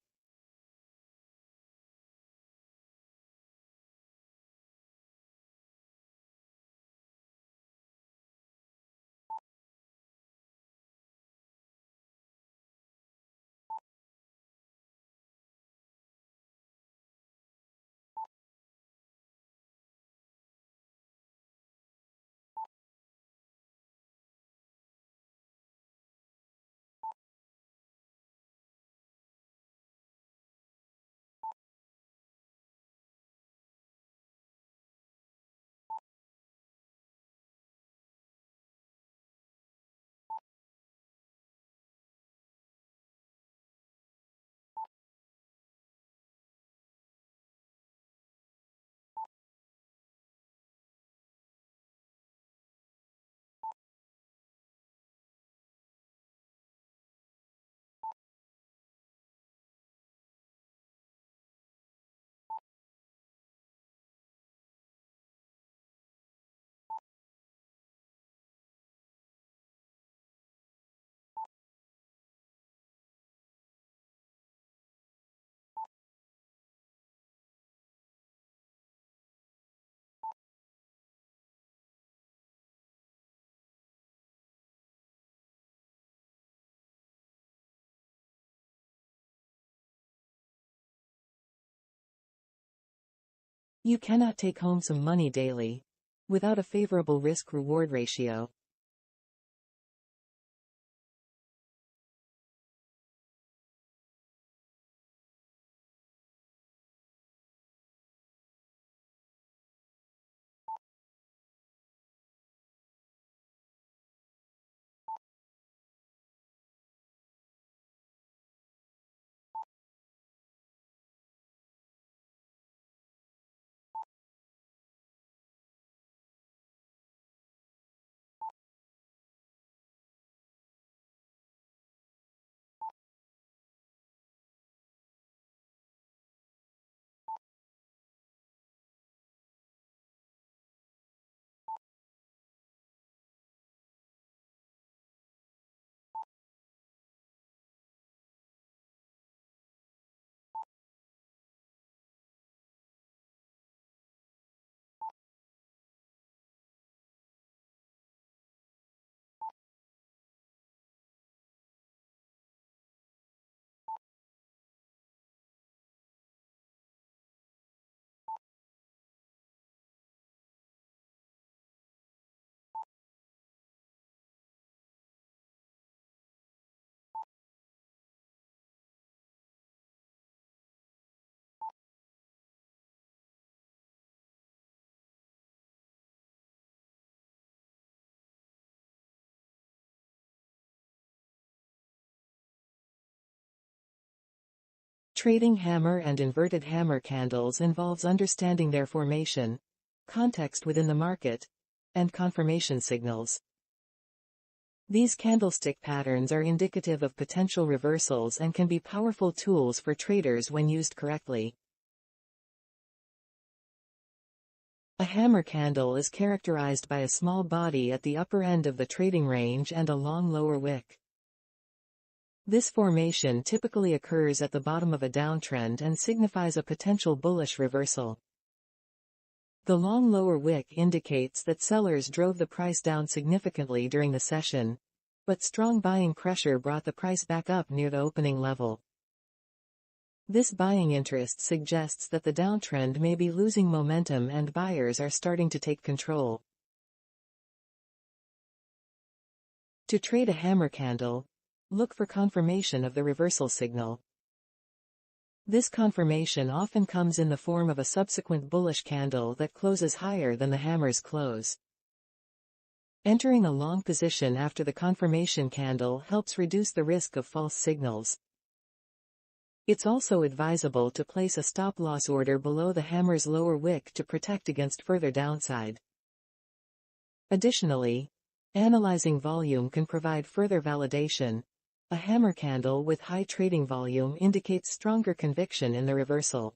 S1: You cannot take home some money daily without a favorable risk-reward ratio. Trading hammer and inverted hammer candles involves understanding their formation, context within the market, and confirmation signals. These candlestick patterns are indicative of potential reversals and can be powerful tools for traders when used correctly. A hammer candle is characterized by a small body at the upper end of the trading range and a long lower wick. This formation typically occurs at the bottom of a downtrend and signifies a potential bullish reversal. The long lower wick indicates that sellers drove the price down significantly during the session, but strong buying pressure brought the price back up near the opening level. This buying interest suggests that the downtrend may be losing momentum and buyers are starting to take control. To trade a hammer candle, look for confirmation of the reversal signal. This confirmation often comes in the form of a subsequent bullish candle that closes higher than the hammer's close. Entering a long position after the confirmation candle helps reduce the risk of false signals. It's also advisable to place a stop-loss order below the hammer's lower wick to protect against further downside. Additionally, analyzing volume can provide further validation. A hammer candle with high trading volume indicates stronger conviction in the reversal.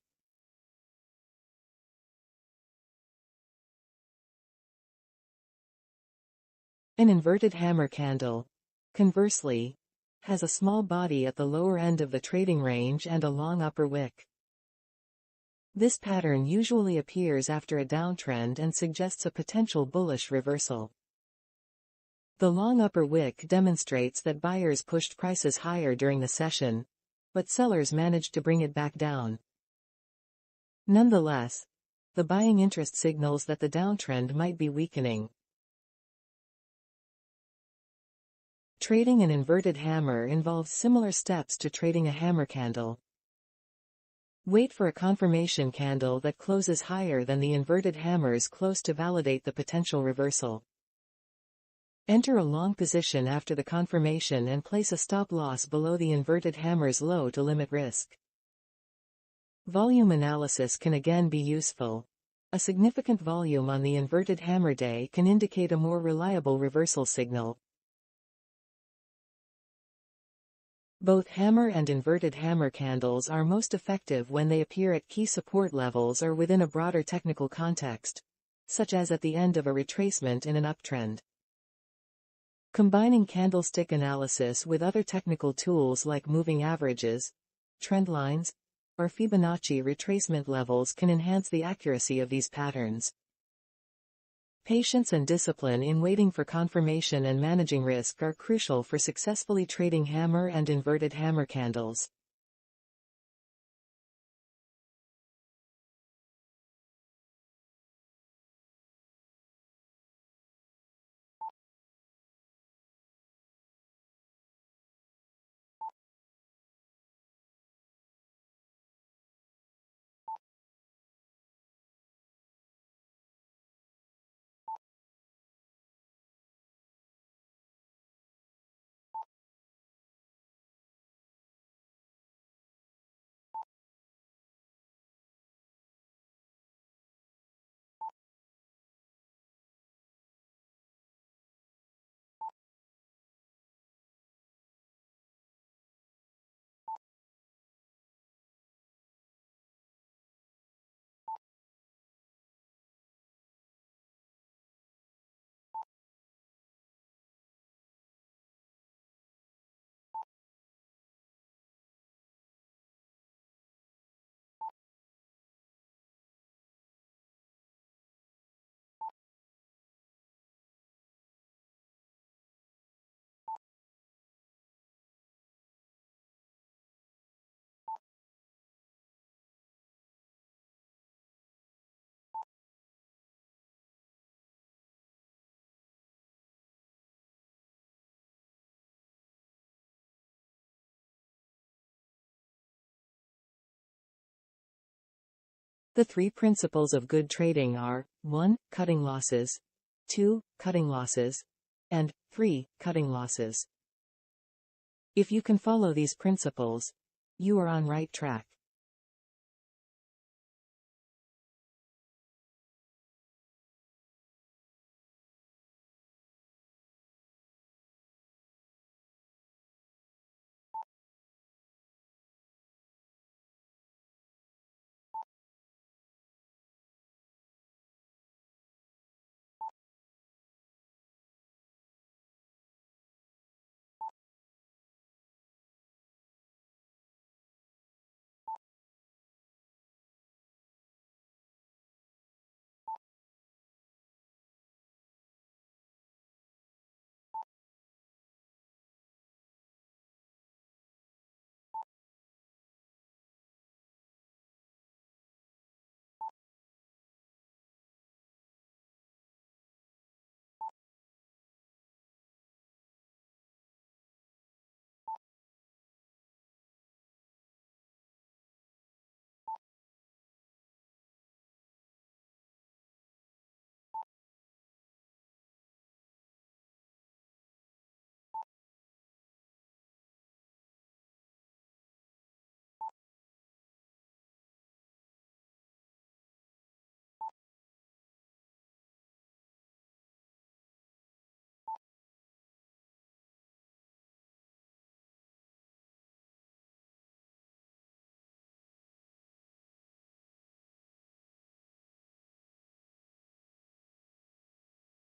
S1: An inverted hammer candle, conversely, has a small body at the lower end of the trading range and a long upper wick. This pattern usually appears after a downtrend and suggests a potential bullish reversal. The long upper wick demonstrates that buyers pushed prices higher during the session, but sellers managed to bring it back down. Nonetheless, the buying interest signals that the downtrend might be weakening. Trading an inverted hammer involves similar steps to trading a hammer candle. Wait for a confirmation candle that closes higher than the inverted hammer's close to validate the potential reversal. Enter a long position after the confirmation and place a stop loss below the inverted hammer's low to limit risk. Volume analysis can again be useful. A significant volume on the inverted hammer day can indicate a more reliable reversal signal. Both hammer and inverted hammer candles are most effective when they appear at key support levels or within a broader technical context, such as at the end of a retracement in an uptrend. Combining candlestick analysis with other technical tools like moving averages, trend lines, or Fibonacci retracement levels can enhance the accuracy of these patterns. Patience and discipline in waiting for confirmation and managing risk are crucial for successfully trading hammer and inverted hammer candles. The three principles of good trading are 1. Cutting losses, 2. Cutting losses, and 3. Cutting losses. If you can follow these principles, you are on right track.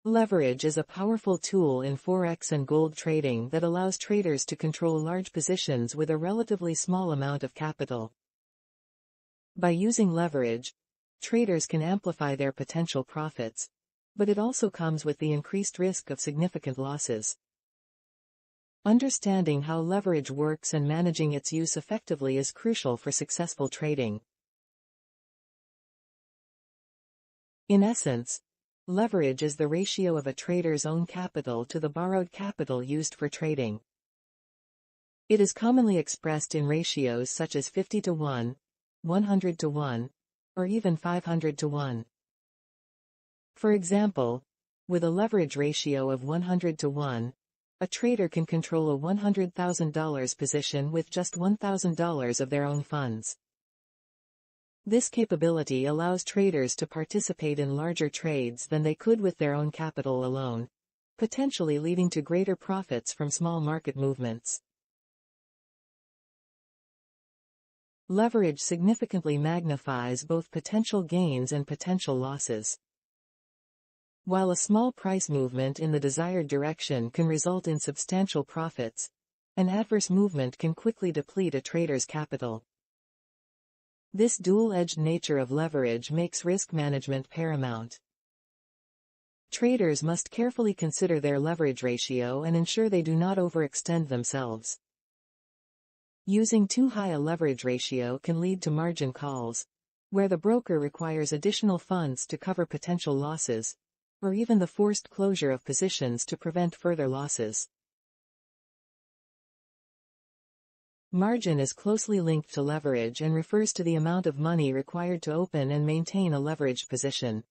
S1: Leverage is a powerful tool in forex and gold trading that allows traders to control large positions with a relatively small amount of capital. By using leverage, traders can amplify their potential profits, but it also comes with the increased risk of significant losses. Understanding how leverage works and managing its use effectively is crucial for successful trading. In essence, leverage is the ratio of a trader's own capital to the borrowed capital used for trading. It is commonly expressed in ratios such as 50 to 1, 100 to 1, or even 500 to 1. For example, with a leverage ratio of 100 to 1, a trader can control a $100,000 position with just $1,000 of their own funds. This capability allows traders to participate in larger trades than they could with their own capital alone, potentially leading to greater profits from small market movements. Leverage significantly magnifies both potential gains and potential losses. While a small price movement in the desired direction can result in substantial profits, an adverse movement can quickly deplete a trader's capital. This dual-edged nature of leverage makes risk management paramount. Traders must carefully consider their leverage ratio and ensure they do not overextend themselves. Using too high a leverage ratio can lead to margin calls, where the broker requires additional funds to cover potential losses, or even the forced closure of positions to prevent further losses. Margin is closely linked to leverage and refers to the amount of money required to open and maintain a leveraged position.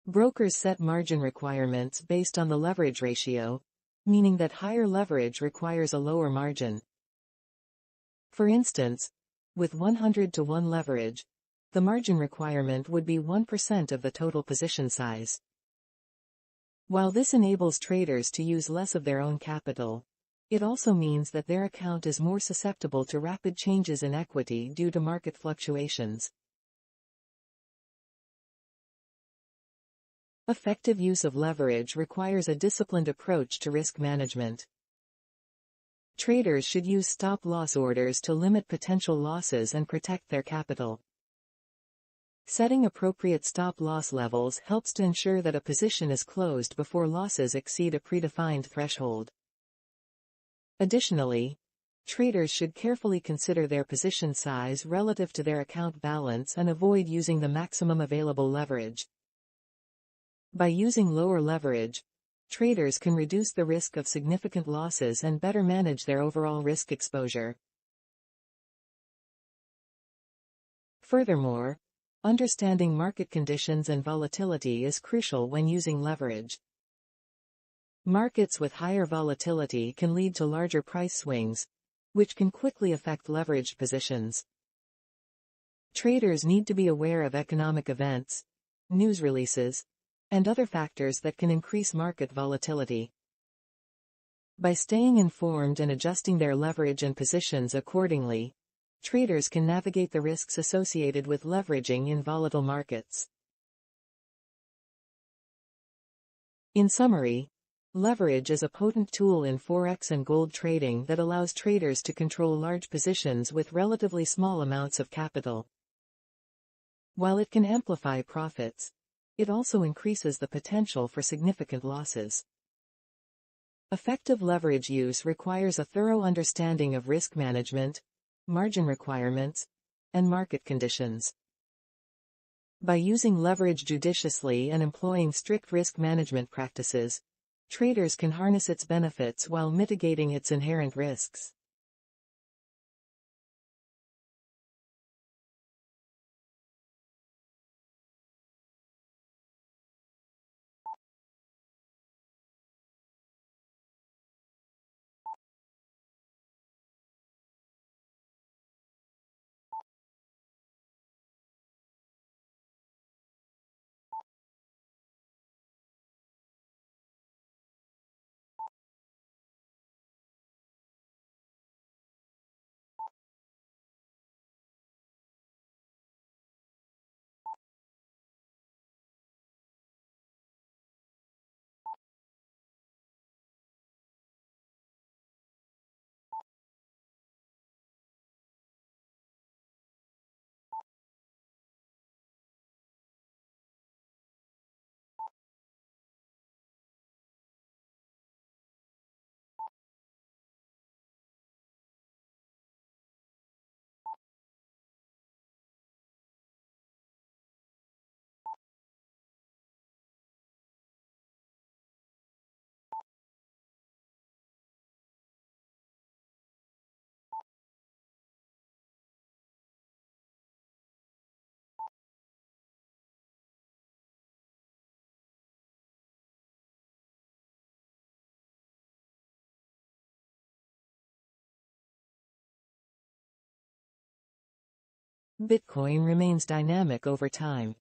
S1: Brokers set margin requirements based on the leverage ratio, meaning that higher leverage requires a lower margin. For instance, with 100 to 1 leverage, the margin requirement would be 1% of the total position size. While this enables traders to use less of their own capital, it also means that their account is more susceptible to rapid changes in equity due to market fluctuations. Effective use of leverage requires a disciplined approach to risk management. Traders should use stop-loss orders to limit potential losses and protect their capital. Setting appropriate stop-loss levels helps to ensure that a position is closed before losses exceed a predefined threshold. Additionally, traders should carefully consider their position size relative to their account balance and avoid using the maximum available leverage. By using lower leverage, traders can reduce the risk of significant losses and better manage their overall risk exposure. Furthermore, understanding market conditions and volatility is crucial when using leverage. Markets with higher volatility can lead to larger price swings, which can quickly affect leveraged positions. Traders need to be aware of economic events, news releases, and other factors that can increase market volatility. By staying informed and adjusting their leverage and positions accordingly, traders can navigate the risks associated with leveraging in volatile markets. In summary, leverage is a potent tool in forex and gold trading that allows traders to control large positions with relatively small amounts of capital. While it can amplify profits, it also increases the potential for significant losses. Effective leverage use requires a thorough understanding of risk management, margin requirements, and market conditions. By using leverage judiciously and employing strict risk management practices, traders can harness its benefits while mitigating its inherent risks. Bitcoin remains dynamic over time.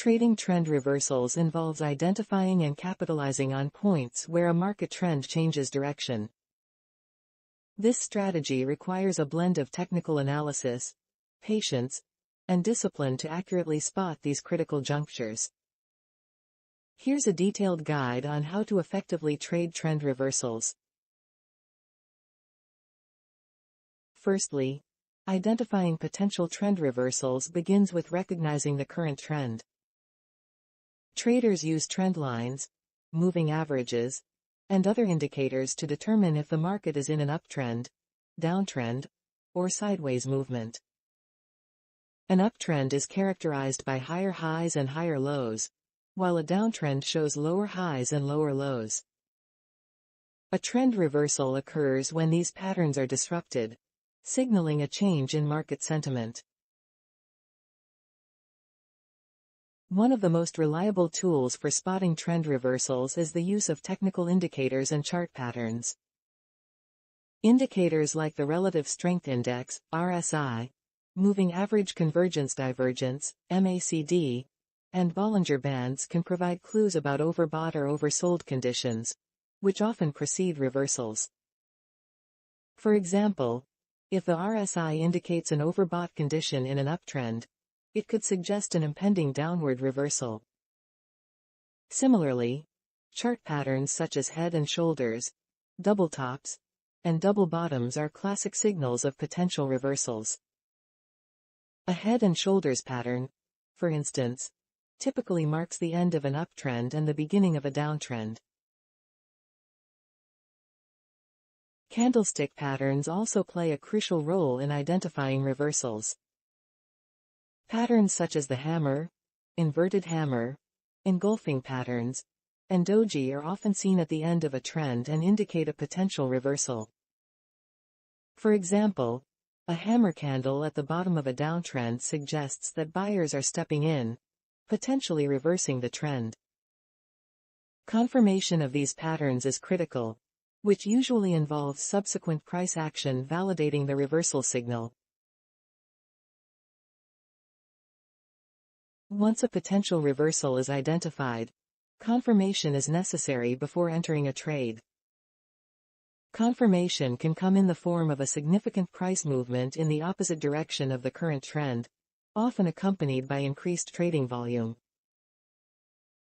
S1: Trading trend reversals involves identifying and capitalizing on points where a market trend changes direction. This strategy requires a blend of technical analysis, patience, and discipline to accurately spot these critical junctures. Here's a detailed guide on how to effectively trade trend reversals. Firstly, identifying potential trend reversals begins with recognizing the current trend. Traders use trend lines, moving averages, and other indicators to determine if the market is in an uptrend, downtrend, or sideways movement. An uptrend is characterized by higher highs and higher lows, while a downtrend shows lower highs and lower lows. A trend reversal occurs when these patterns are disrupted, signaling a change in market sentiment. One of the most reliable tools for spotting trend reversals is the use of technical indicators and chart patterns. Indicators like the Relative Strength Index, RSI, Moving Average Convergence Divergence, MACD, and Bollinger Bands can provide clues about overbought or oversold conditions, which often precede reversals. For example, if the RSI indicates an overbought condition in an uptrend, it could suggest an impending downward reversal. Similarly, chart patterns such as head and shoulders, double tops, and double bottoms are classic signals of potential reversals. A head and shoulders pattern, for instance, typically marks the end of an uptrend and the beginning of a downtrend. Candlestick patterns also play a crucial role in identifying reversals. Patterns such as the hammer, inverted hammer, engulfing patterns, and doji are often seen at the end of a trend and indicate a potential reversal. For example, a hammer candle at the bottom of a downtrend suggests that buyers are stepping in, potentially reversing the trend. Confirmation of these patterns is critical, which usually involves subsequent price action validating the reversal signal. Once a potential reversal is identified, confirmation is necessary before entering a trade. Confirmation can come in the form of a significant price movement in the opposite direction of the current trend, often accompanied by increased trading volume.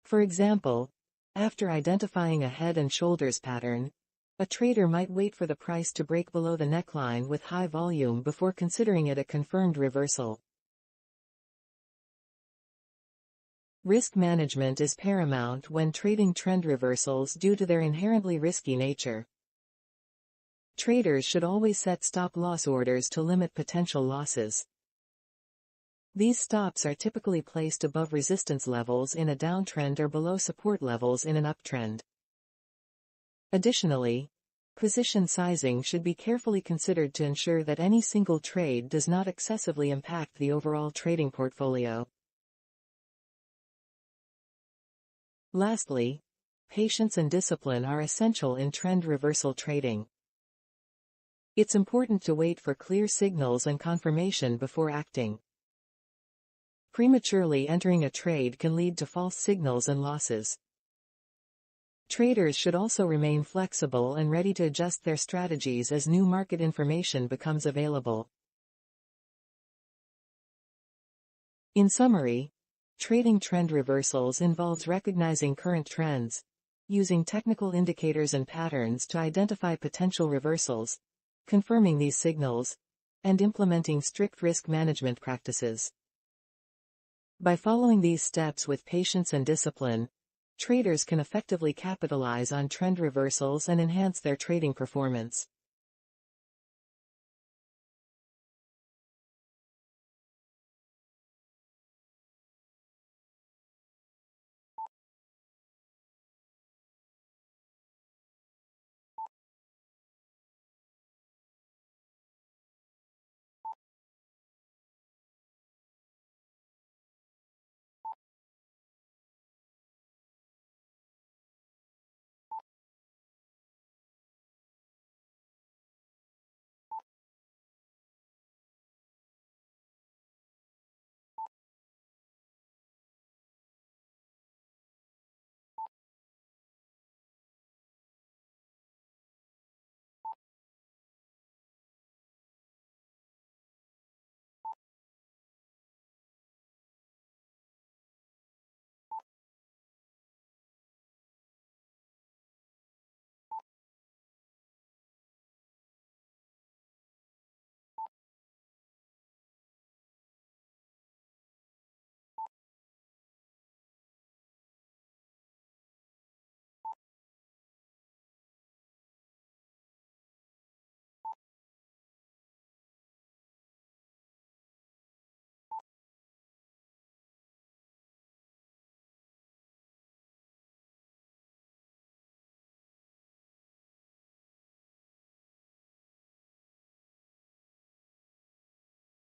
S1: For example, after identifying a head and shoulders pattern, a trader might wait for the price to break below the neckline with high volume before considering it a confirmed reversal. Risk management is paramount when trading trend reversals due to their inherently risky nature. Traders should always set stop-loss orders to limit potential losses. These stops are typically placed above resistance levels in a downtrend or below support levels in an uptrend. Additionally, Position sizing should be carefully considered to ensure that any single trade does not excessively impact the overall trading portfolio. Lastly, patience and discipline are essential in trend reversal trading. It's important to wait for clear signals and confirmation before acting. Prematurely entering a trade can lead to false signals and losses. Traders should also remain flexible and ready to adjust their strategies as new market information becomes available. In summary, trading trend reversals involves recognizing current trends, using technical indicators and patterns to identify potential reversals, confirming these signals, and implementing strict risk management practices. By following these steps with patience and discipline, traders can effectively capitalize on trend reversals and enhance their trading performance.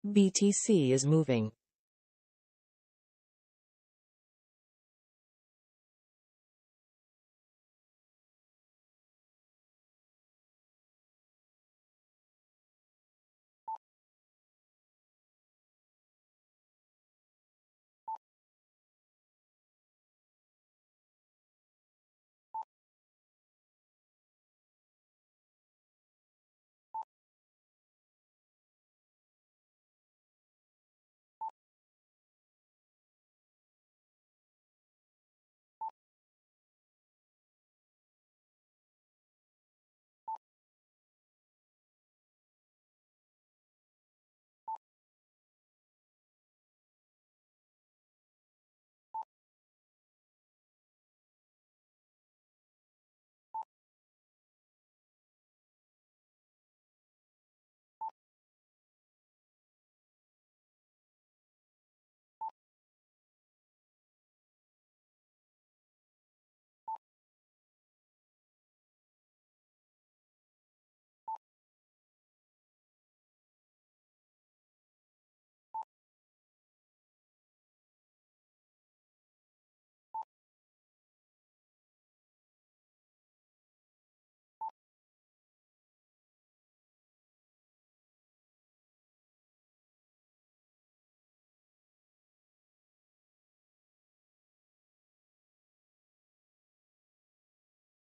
S1: BTC is moving.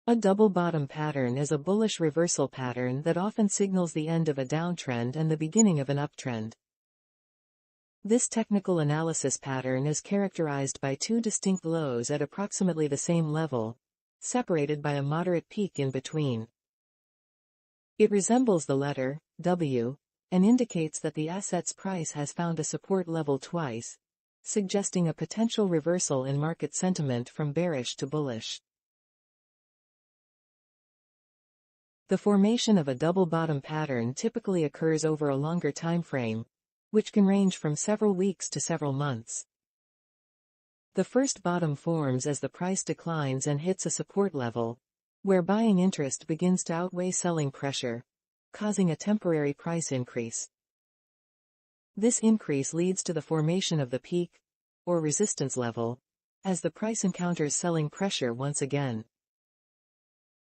S1: A double bottom pattern is a bullish reversal pattern that often signals the end of a downtrend and the beginning of an uptrend. This technical analysis pattern is characterized by two distinct lows at approximately the same level, separated by a moderate peak in between. It resembles the letter W and indicates that the asset's price has found a support level twice, suggesting a potential reversal in market sentiment from bearish to bullish. The formation of a double bottom pattern typically occurs over a longer time frame, which can range from several weeks to several months. The first bottom forms as the price declines and hits a support level, where buying interest begins to outweigh selling pressure, causing a temporary price increase. This increase leads to the formation of the peak, or resistance level, as the price encounters selling pressure once again.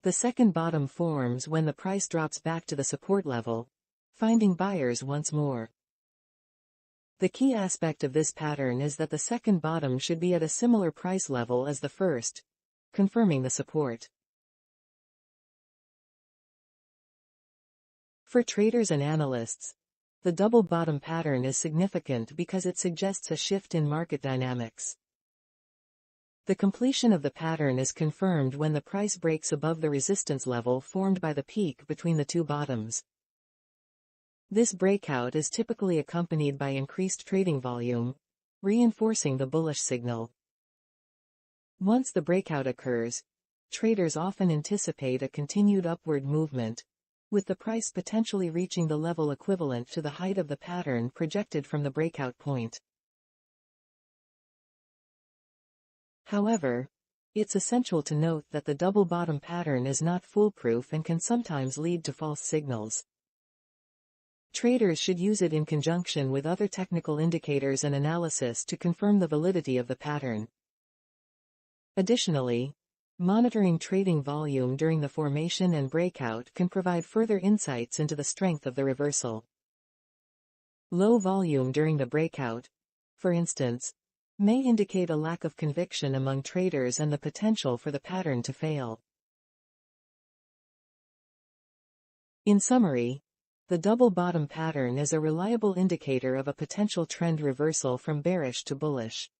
S1: The second bottom forms when the price drops back to the support level, finding buyers once more. The key aspect of this pattern is that the second bottom should be at a similar price level as the first, confirming the support. For traders and analysts, the double bottom pattern is significant because it suggests a shift in market dynamics. The completion of the pattern is confirmed when the price breaks above the resistance level formed by the peak between the two bottoms. This breakout is typically accompanied by increased trading volume, reinforcing the bullish signal. Once the breakout occurs, traders often anticipate a continued upward movement, with the price potentially reaching the level equivalent to the height of the pattern projected from the breakout point. However, it's essential to note that the double bottom pattern is not foolproof and can sometimes lead to false signals. Traders should use it in conjunction with other technical indicators and analysis to confirm the validity of the pattern. Additionally, monitoring trading volume during the formation and breakout can provide further insights into the strength of the reversal. Low volume during the breakout, for instance, may indicate a lack of conviction among traders and the potential for the pattern to fail. In summary, the double bottom pattern is a reliable indicator of a potential trend reversal from bearish to bullish.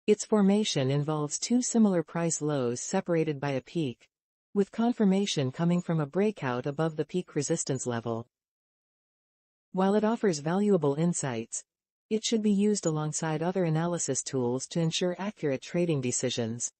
S1: Its formation involves two similar price lows separated by a peak, with confirmation coming from a breakout above the peak resistance level. While it offers valuable insights, it should be used alongside other analysis tools to ensure accurate trading decisions.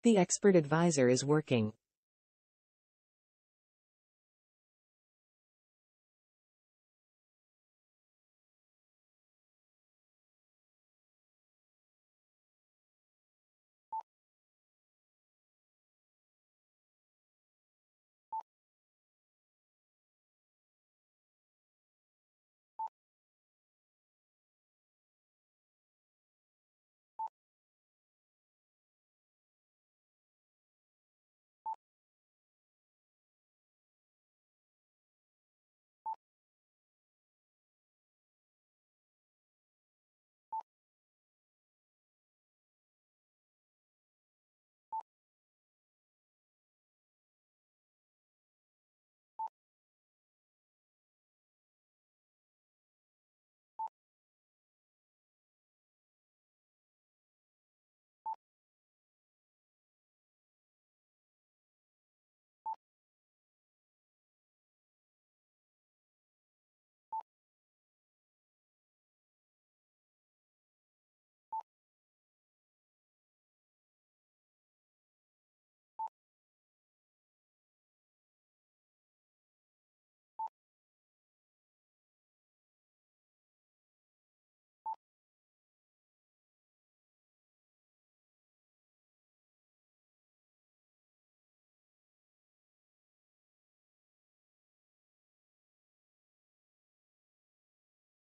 S1: The expert advisor is working.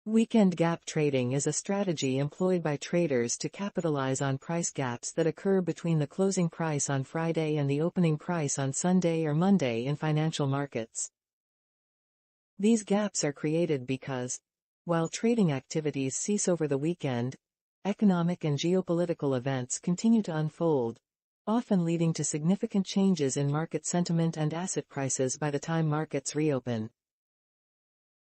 S1: Weekend gap trading is a strategy employed by traders to capitalize on price gaps that occur between the closing price on Friday and the opening price on Sunday or Monday in financial markets. These gaps are created because, while trading activities cease over the weekend, economic and geopolitical events continue to unfold, often leading to significant changes in market sentiment and asset prices by the time markets reopen.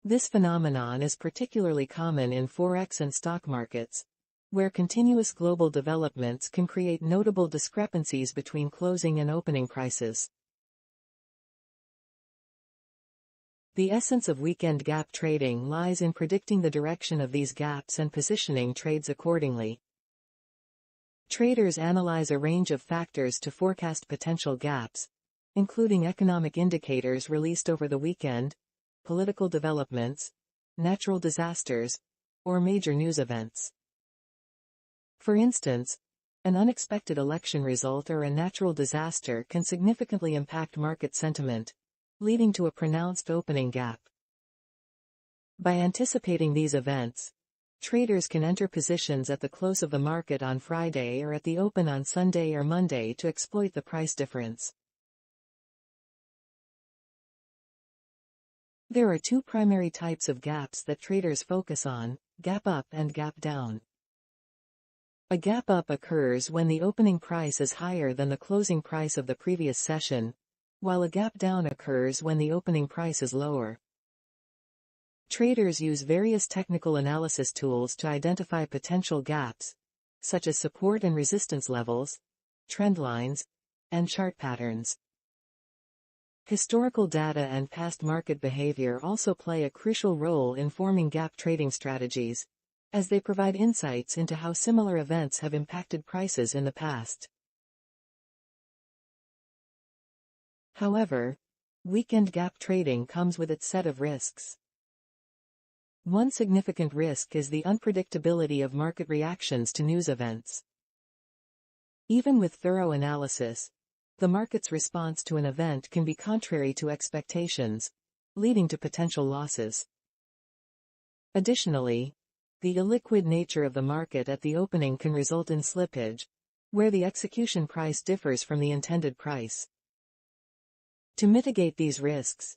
S1: This phenomenon is particularly common in forex and stock markets, where continuous global developments can create notable discrepancies between closing and opening prices. The essence of weekend gap trading lies in predicting the direction of these gaps and positioning trades accordingly. Traders analyze a range of factors to forecast potential gaps, including economic indicators released over the weekend, political developments, natural disasters, or major news events. For instance, an unexpected election result or a natural disaster can significantly impact market sentiment, leading to a pronounced opening gap. By anticipating these events, traders can enter positions at the close of the market on Friday or at the open on Sunday or Monday to exploit the price difference. There are two primary types of gaps that traders focus on: gap up and gap down. A gap up occurs when the opening price is higher than the closing price of the previous session, while a gap down occurs when the opening price is lower. Traders use various technical analysis tools to identify potential gaps, such as support and resistance levels, trend lines, and chart patterns. Historical data and past market behavior also play a crucial role in forming gap trading strategies, as they provide insights into how similar events have impacted prices in the past. However, weekend gap trading comes with its set of risks. One significant risk is the unpredictability of market reactions to news events. Even with thorough analysis, the market's response to an event can be contrary to expectations, leading to potential losses. Additionally, the illiquid nature of the market at the opening can result in slippage, where the execution price differs from the intended price. To mitigate these risks,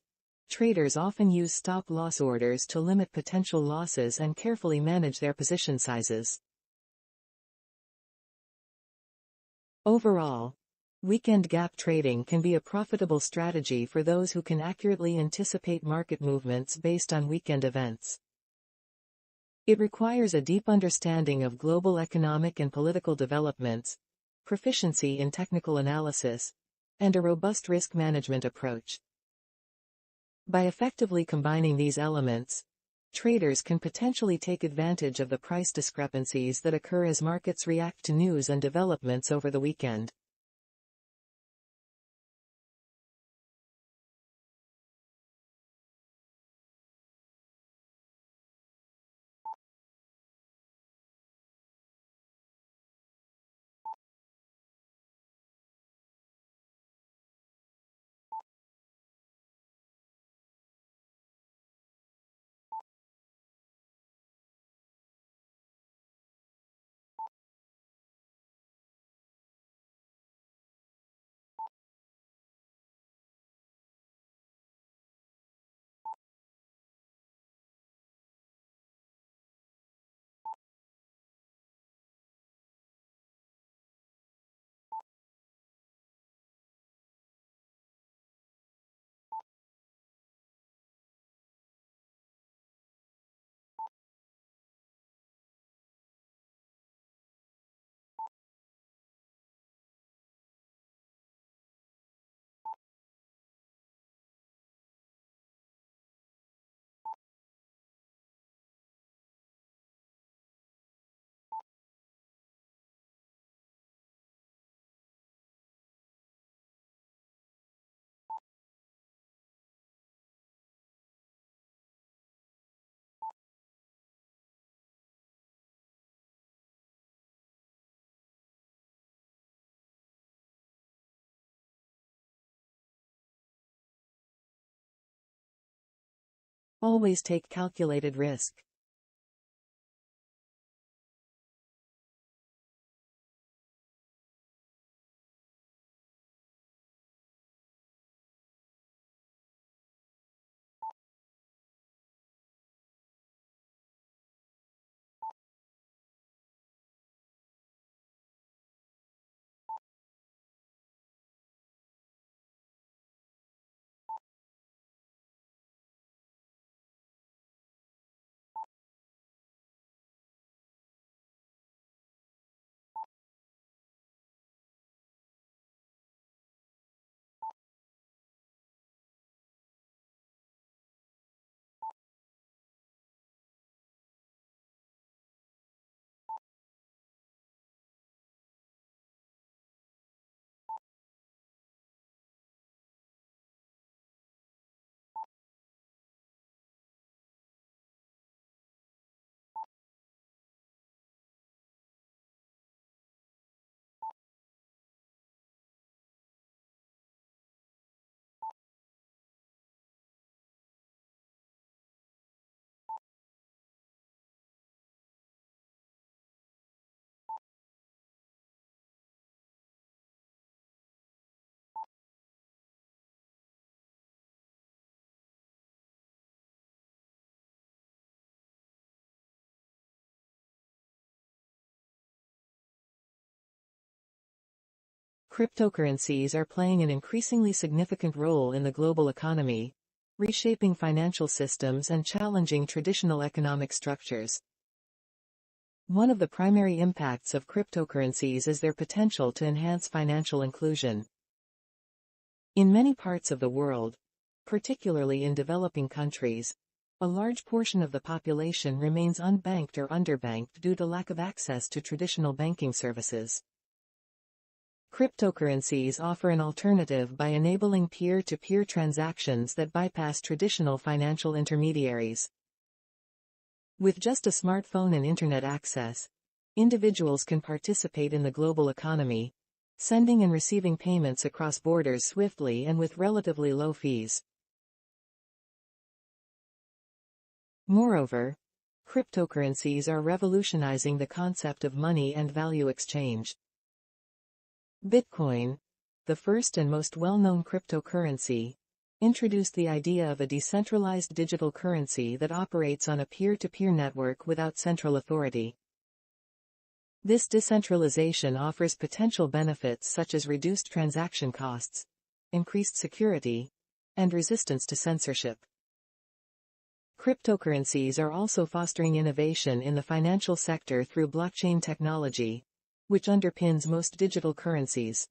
S1: traders often use stop-loss orders to limit potential losses and carefully manage their position sizes. Overall, weekend gap trading can be a profitable strategy for those who can accurately anticipate market movements based on weekend events. It requires a deep understanding of global economic and political developments, proficiency in technical analysis, and a robust risk management approach. By effectively combining these elements, traders can potentially take advantage of the price discrepancies that occur as markets react to news and developments over the weekend. Always take calculated risk. Cryptocurrencies are playing an increasingly significant role in the global economy, reshaping financial systems and challenging traditional economic structures. One of the primary impacts of cryptocurrencies is their potential to enhance financial inclusion. In many parts of the world, particularly in developing countries, a large portion of the population remains unbanked or underbanked due to lack of access to traditional banking services. Cryptocurrencies offer an alternative by enabling peer-to-peer transactions that bypass traditional financial intermediaries. With just a smartphone and internet access, individuals can participate in the global economy, sending and receiving payments across borders swiftly and with relatively low fees. Moreover, cryptocurrencies are revolutionizing the concept of money and value exchange. Bitcoin, the first and most well-known cryptocurrency, introduced the idea of a decentralized digital currency that operates on a peer-to-peer network without central authority. This decentralization offers potential benefits such as reduced transaction costs, increased security, and resistance to censorship. Cryptocurrencies are also fostering innovation in the financial sector through blockchain technology, which underpins most digital currencies.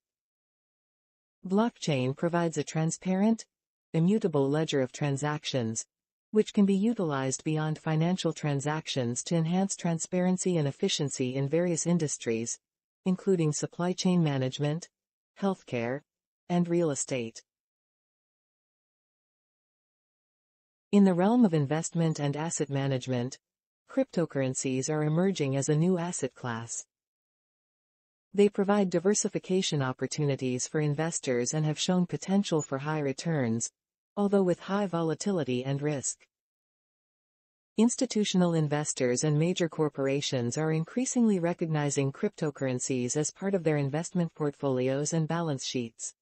S1: Blockchain provides a transparent, immutable ledger of transactions, which can be utilized beyond financial transactions to enhance transparency and efficiency in various industries, including supply chain management, healthcare, and real estate. In the realm of investment and asset management, cryptocurrencies are emerging as a new asset class. They provide diversification opportunities for investors and have shown potential for high returns, although with high volatility and risk. Institutional investors and major corporations are increasingly recognizing cryptocurrencies as part of their investment portfolios and balance sheets.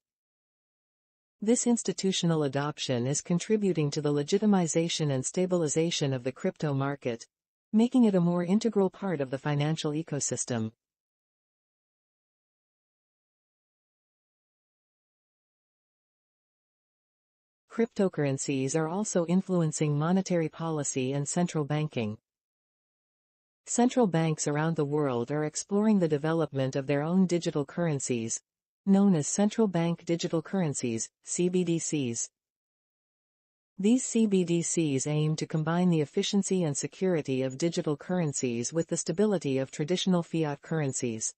S1: This institutional adoption is contributing to the legitimization and stabilization of the crypto market, making it a more integral part of the financial ecosystem. Cryptocurrencies are also influencing monetary policy and central banking. Central banks around the world are exploring the development of their own digital currencies, known as central bank digital currencies, CBDCs. These CBDCs aim to combine the efficiency and security of digital currencies with the stability of traditional fiat currencies.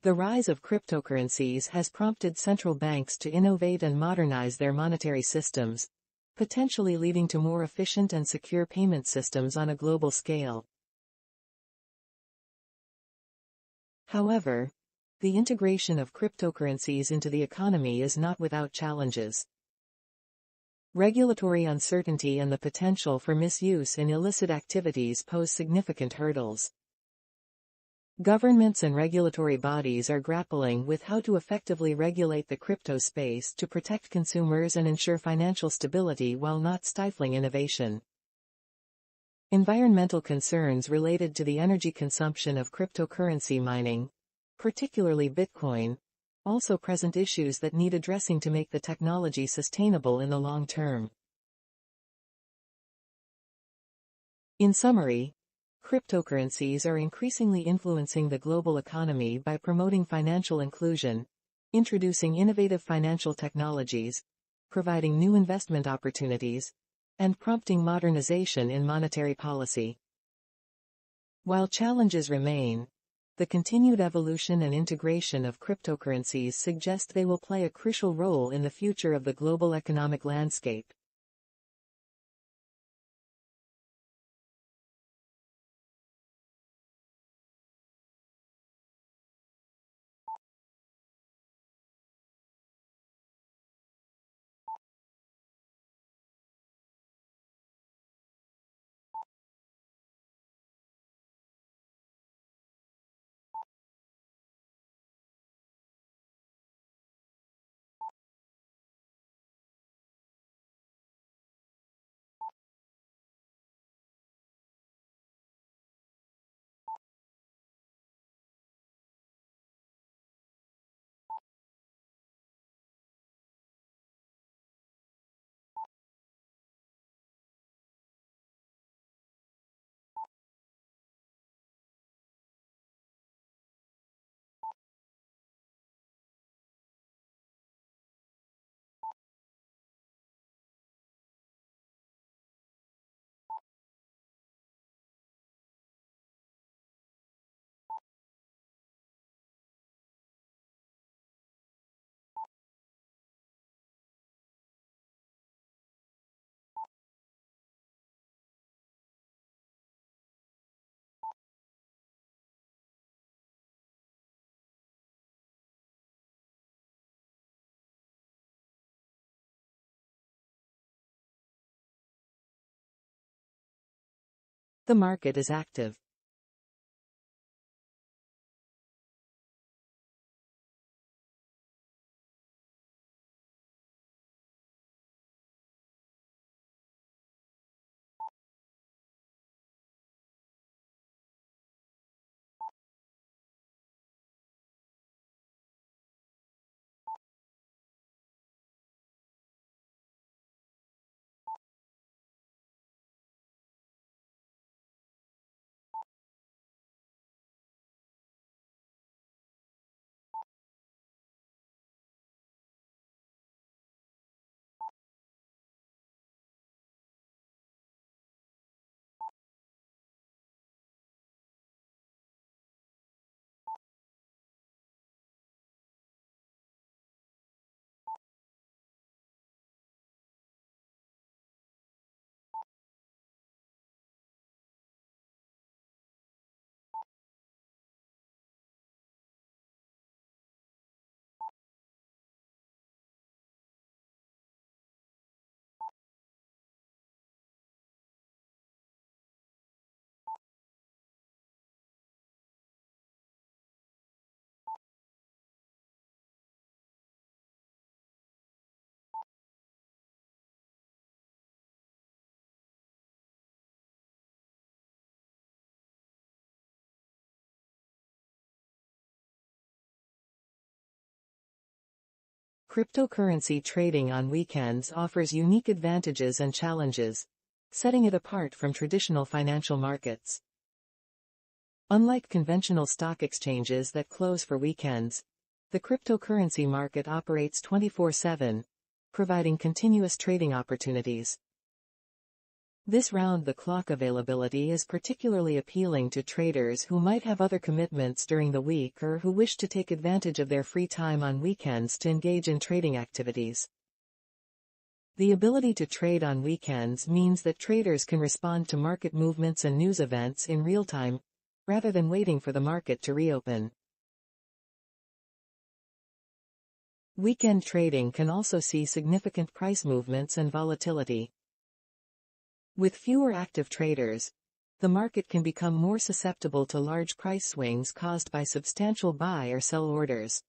S1: The rise of cryptocurrencies has prompted central banks to innovate and modernize their monetary systems, potentially leading to more efficient and secure payment systems on a global scale. However, the integration of cryptocurrencies into the economy is not without challenges. Regulatory uncertainty and the potential for misuse in illicit activities pose significant hurdles. Governments and regulatory bodies are grappling with how to effectively regulate the crypto space to protect consumers and ensure financial stability while not stifling innovation. Environmental concerns related to the energy consumption of cryptocurrency mining, particularly Bitcoin, also present issues that need addressing to make the technology sustainable in the long term. In summary, cryptocurrencies are increasingly influencing the global economy by promoting financial inclusion, introducing innovative financial technologies, providing new investment opportunities, and prompting modernization in monetary policy. While challenges remain, the continued evolution and integration of cryptocurrencies suggest they will play a crucial role in the future of the global economic landscape. The market is active. Cryptocurrency trading on weekends offers unique advantages and challenges, setting it apart from traditional financial markets. Unlike conventional stock exchanges that close for weekends, the cryptocurrency market operates 24/7, providing continuous trading opportunities. This round-the-clock availability is particularly appealing to traders who might have other commitments during the week or who wish to take advantage of their free time on weekends to engage in trading activities. The ability to trade on weekends means that traders can respond to market movements and news events in real time, rather than waiting for the market to reopen. Weekend trading can also see significant price movements and volatility. With fewer active traders, the market can become more susceptible to large price swings caused by substantial buy or sell orders.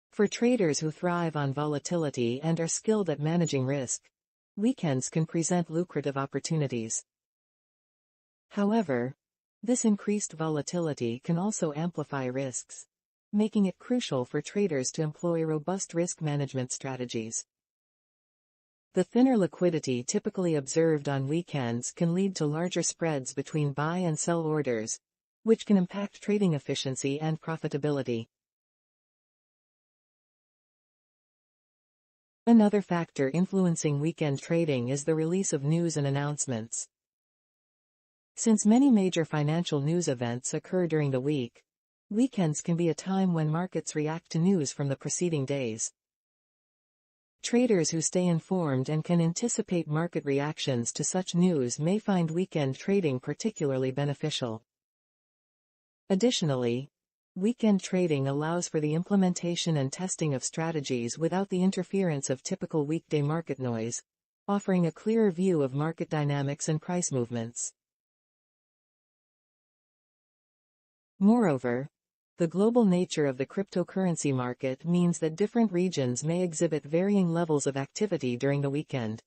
S1: For traders who thrive on volatility and are skilled at managing risk, weekends can present lucrative opportunities. However, this increased volatility can also amplify risks, making it crucial for traders to employ robust risk management strategies. The thinner liquidity typically observed on weekends can lead to larger spreads between buy and sell orders, which can impact trading efficiency and profitability. Another factor influencing weekend trading is the release of news and announcements. Since many major financial news events occur during the week, weekends can be a time when markets react to news from the preceding days. Traders who stay informed and can anticipate market reactions to such news may find weekend trading particularly beneficial. Additionally, weekend trading allows for the implementation and testing of strategies without the interference of typical weekday market noise, offering a clearer view of market dynamics and price movements. Moreover, the global nature of the cryptocurrency market means that different regions may exhibit varying levels of activity during the weekend.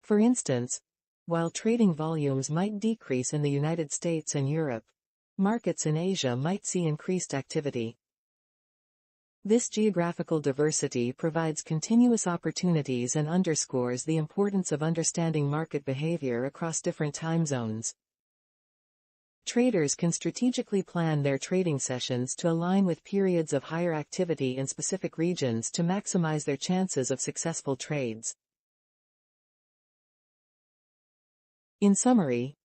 S1: For instance, while trading volumes might decrease in the United States and Europe, markets in Asia might see increased activity. This geographical diversity provides continuous opportunities and underscores the importance of understanding market behavior across different time zones. Traders can strategically plan their trading sessions to align with periods of higher activity in specific regions to maximize their chances of successful trades. In summary,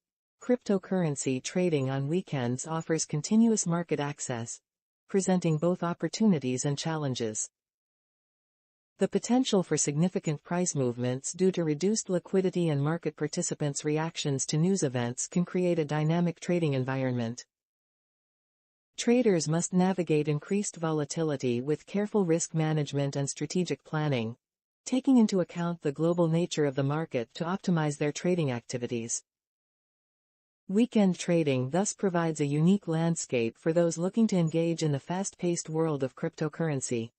S1: cryptocurrency trading on weekends offers continuous market access, presenting both opportunities and challenges. The potential for significant price movements due to reduced liquidity and market participants' reactions to news events can create a dynamic trading environment. Traders must navigate increased volatility with careful risk management and strategic planning, taking into account the global nature of the market to optimize their trading activities. Weekend trading thus provides a unique landscape for those looking to engage in the fast-paced world of cryptocurrency.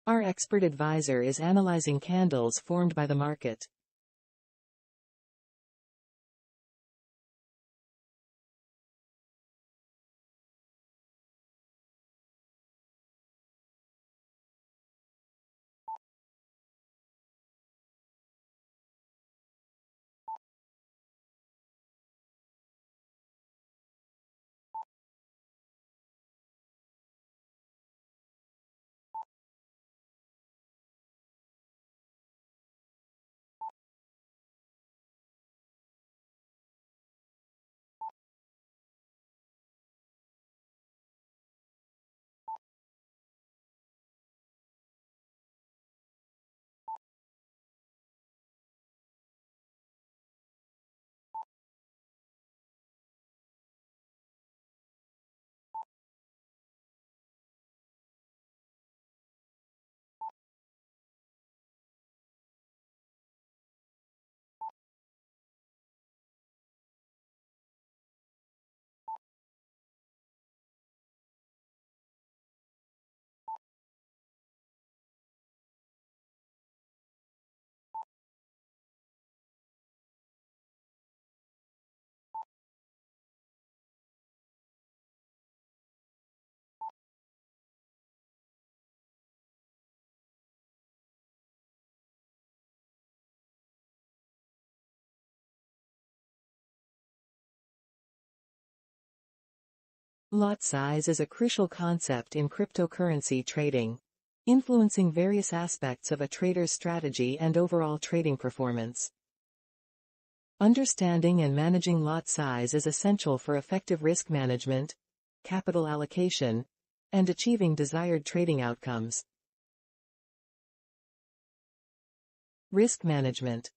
S1: Our expert advisor is analyzing candles formed by the market. Lot size is a crucial concept in cryptocurrency trading, influencing various aspects of a trader's strategy and overall trading performance. Understanding and managing lot size is essential for effective risk management, capital allocation, and achieving desired trading outcomes. Risk management.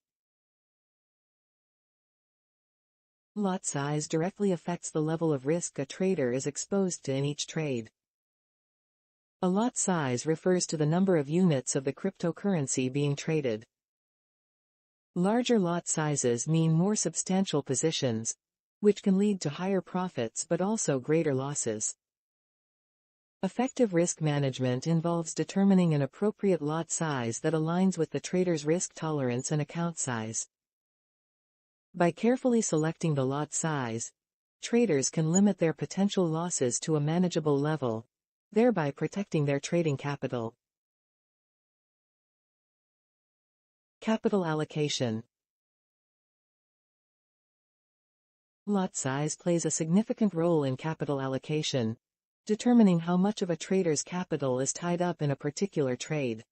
S1: Lot size directly affects the level of risk a trader is exposed to in each trade. A lot size refers to the number of units of the cryptocurrency being traded. Larger lot sizes mean more substantial positions, which can lead to higher profits but also greater losses. Effective risk management involves determining an appropriate lot size that aligns with the trader's risk tolerance and account size. By carefully selecting the lot size, traders can limit their potential losses to a manageable level, thereby protecting their trading capital. Capital allocation. Lot size plays a significant role in capital allocation, determining how much of a trader's capital is tied up in a particular trade.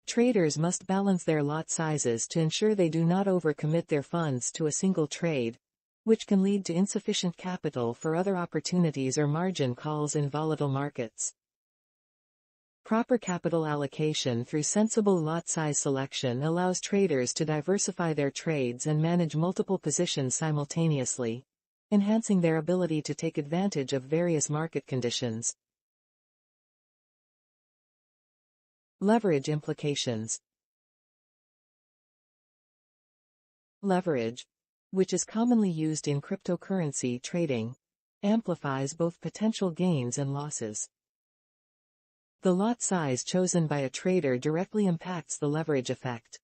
S1: Traders must balance their lot sizes to ensure they do not overcommit their funds to a single trade, which can lead to insufficient capital for other opportunities or margin calls in volatile markets. Proper capital allocation through sensible lot size selection allows traders to diversify their trades and manage multiple positions simultaneously, enhancing their ability to take advantage of various market conditions. Leverage implications. Leverage, which is commonly used in cryptocurrency trading, amplifies both potential gains and losses. The lot size chosen by a trader directly impacts the leverage effect.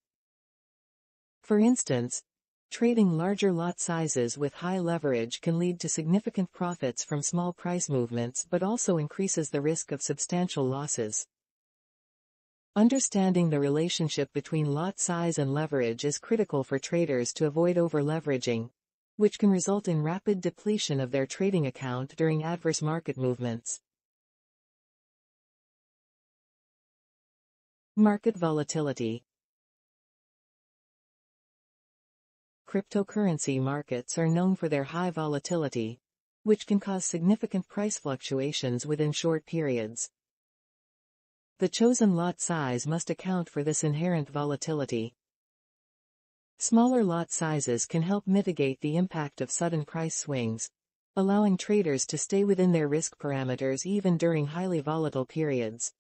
S1: For instance, trading larger lot sizes with high leverage can lead to significant profits from small price movements but also increases the risk of substantial losses. Understanding the relationship between lot size and leverage is critical for traders to avoid over-leveraging, which can result in rapid depletion of their trading account during adverse market movements. Market volatility. Cryptocurrency markets are known for their high volatility, which can cause significant price fluctuations within short periods. The chosen lot size must account for this inherent volatility. Smaller lot sizes can help mitigate the impact of sudden price swings, allowing traders to stay within their risk parameters even during highly volatile periods.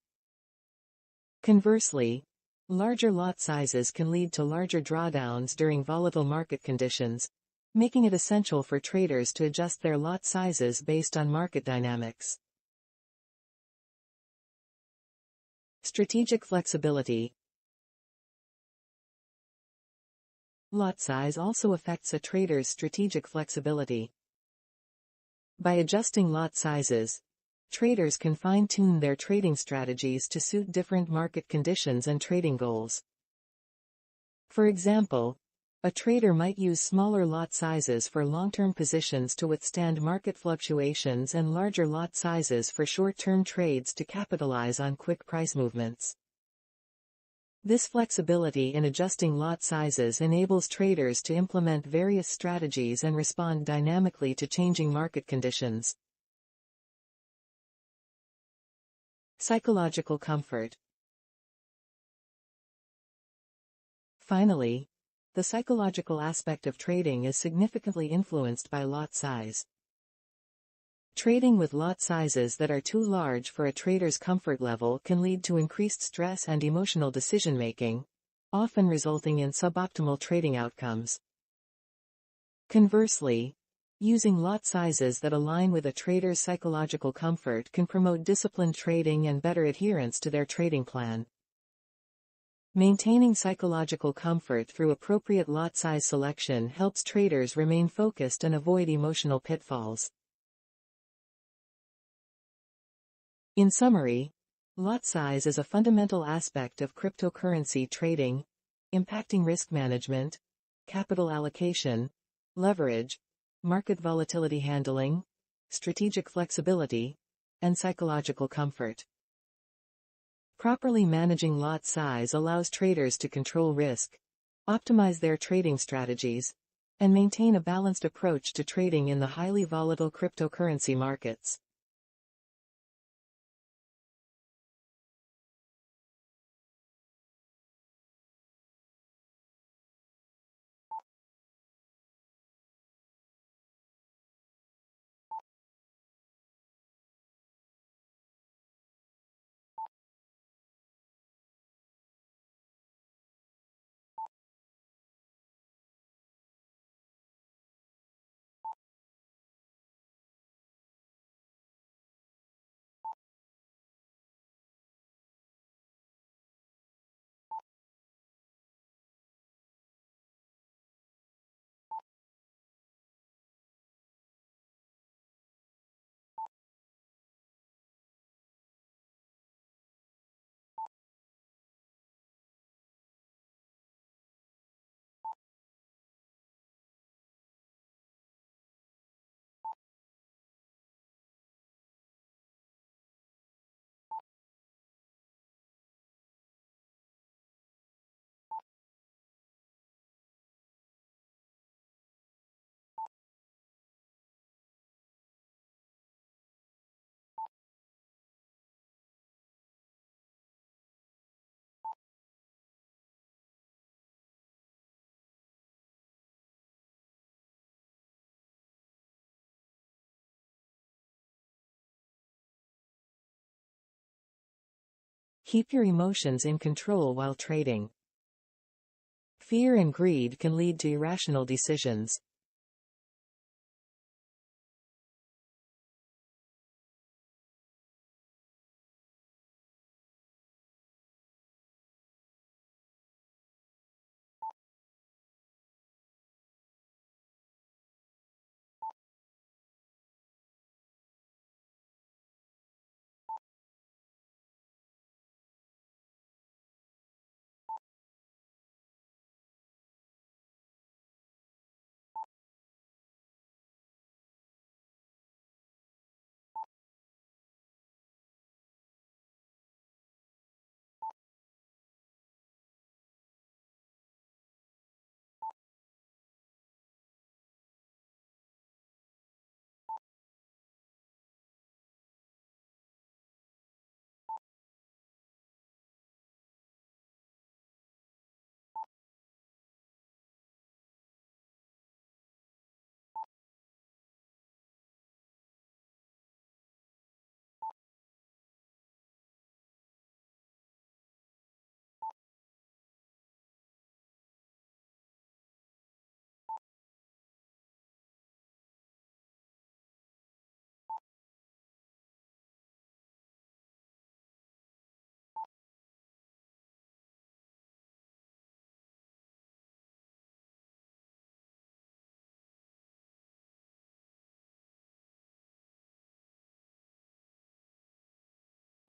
S1: Conversely, larger lot sizes can lead to larger drawdowns during volatile market conditions, making it essential for traders to adjust their lot sizes based on market dynamics. Strategic flexibility. Lot size also affects a trader's strategic flexibility. By adjusting lot sizes, traders can fine-tune their trading strategies to suit different market conditions and trading goals. For example, a trader might use smaller lot sizes for long-term positions to withstand market fluctuations and larger lot sizes for short-term trades to capitalize on quick price movements. This flexibility in adjusting lot sizes enables traders to implement various strategies and respond dynamically to changing market conditions. Psychological comfort. Finally, the psychological aspect of trading is significantly influenced by lot size. Trading with lot sizes that are too large for a trader's comfort level can lead to increased stress and emotional decision-making, often resulting in suboptimal trading outcomes. Conversely, using lot sizes that align with a trader's psychological comfort can promote disciplined trading and better adherence to their trading plan. Maintaining psychological comfort through appropriate lot size selection helps traders remain focused and avoid emotional pitfalls. In summary, lot size is a fundamental aspect of cryptocurrency trading, impacting risk management, capital allocation, leverage, market volatility handling, strategic flexibility, and psychological comfort. Properly managing lot size allows traders to control risk, optimize their trading strategies, and maintain a balanced approach to trading in the highly volatile cryptocurrency markets. Keep your emotions in control while trading. Fear and greed can lead to irrational decisions.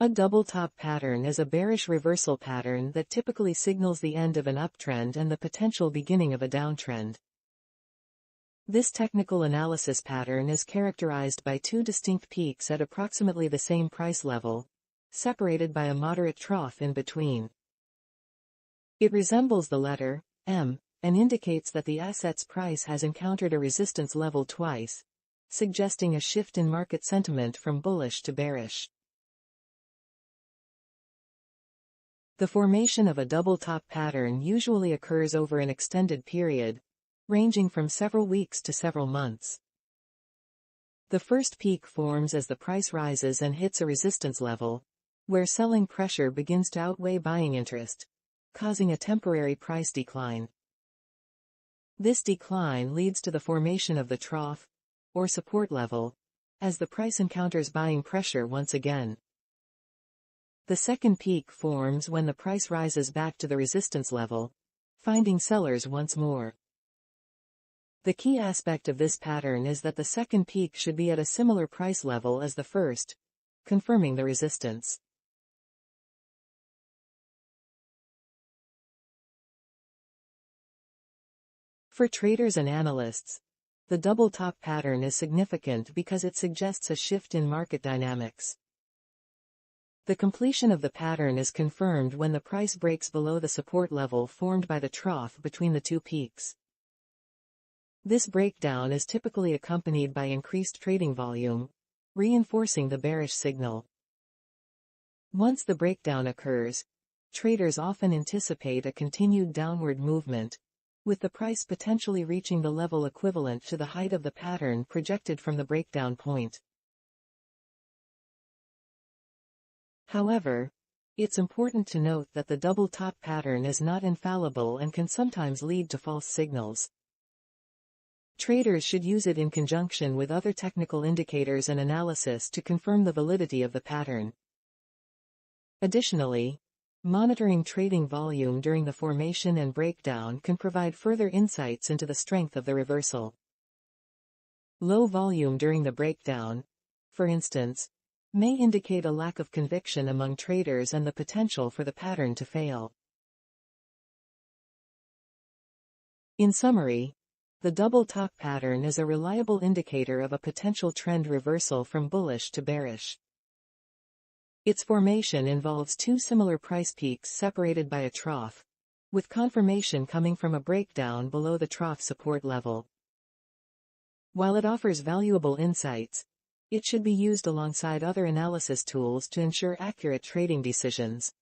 S1: A double top pattern is a bearish reversal pattern that typically signals the end of an uptrend and the potential beginning of a downtrend. This technical analysis pattern is characterized by two distinct peaks at approximately the same price level, separated by a moderate trough in between. It resembles the letter M and indicates that the asset's price has encountered a resistance level twice, suggesting a shift in market sentiment from bullish to bearish. The formation of a double top pattern usually occurs over an extended period, ranging from several weeks to several months. The first peak forms as the price rises and hits a resistance level, where selling pressure begins to outweigh buying interest, causing a temporary price decline. This decline leads to the formation of the trough, or support level, as the price encounters buying pressure once again. The second peak forms when the price rises back to the resistance level, finding sellers once more. The key aspect of this pattern is that the second peak should be at a similar price level as the first, confirming the resistance. For traders and analysts, the double top pattern is significant because it suggests a shift in market dynamics. The completion of the pattern is confirmed when the price breaks below the support level formed by the trough between the two peaks. This breakdown is typically accompanied by increased trading volume, reinforcing the bearish signal. Once the breakdown occurs, traders often anticipate a continued downward movement, with the price potentially reaching the level equivalent to the height of the pattern projected from the breakdown point. However, it's important to note that the double top pattern is not infallible and can sometimes lead to false signals. Traders should use it in conjunction with other technical indicators and analysis to confirm the validity of the pattern. Additionally, monitoring trading volume during the formation and breakdown can provide further insights into the strength of the reversal. Low volume during the breakdown, for instance, may indicate a lack of conviction among traders and the potential for the pattern to fail. In summary, the double top pattern is a reliable indicator of a potential trend reversal from bullish to bearish. Its formation involves two similar price peaks separated by a trough, with confirmation coming from a breakdown below the trough support level. While it offers valuable insights, it should be used alongside other analysis tools to ensure accurate trading decisions.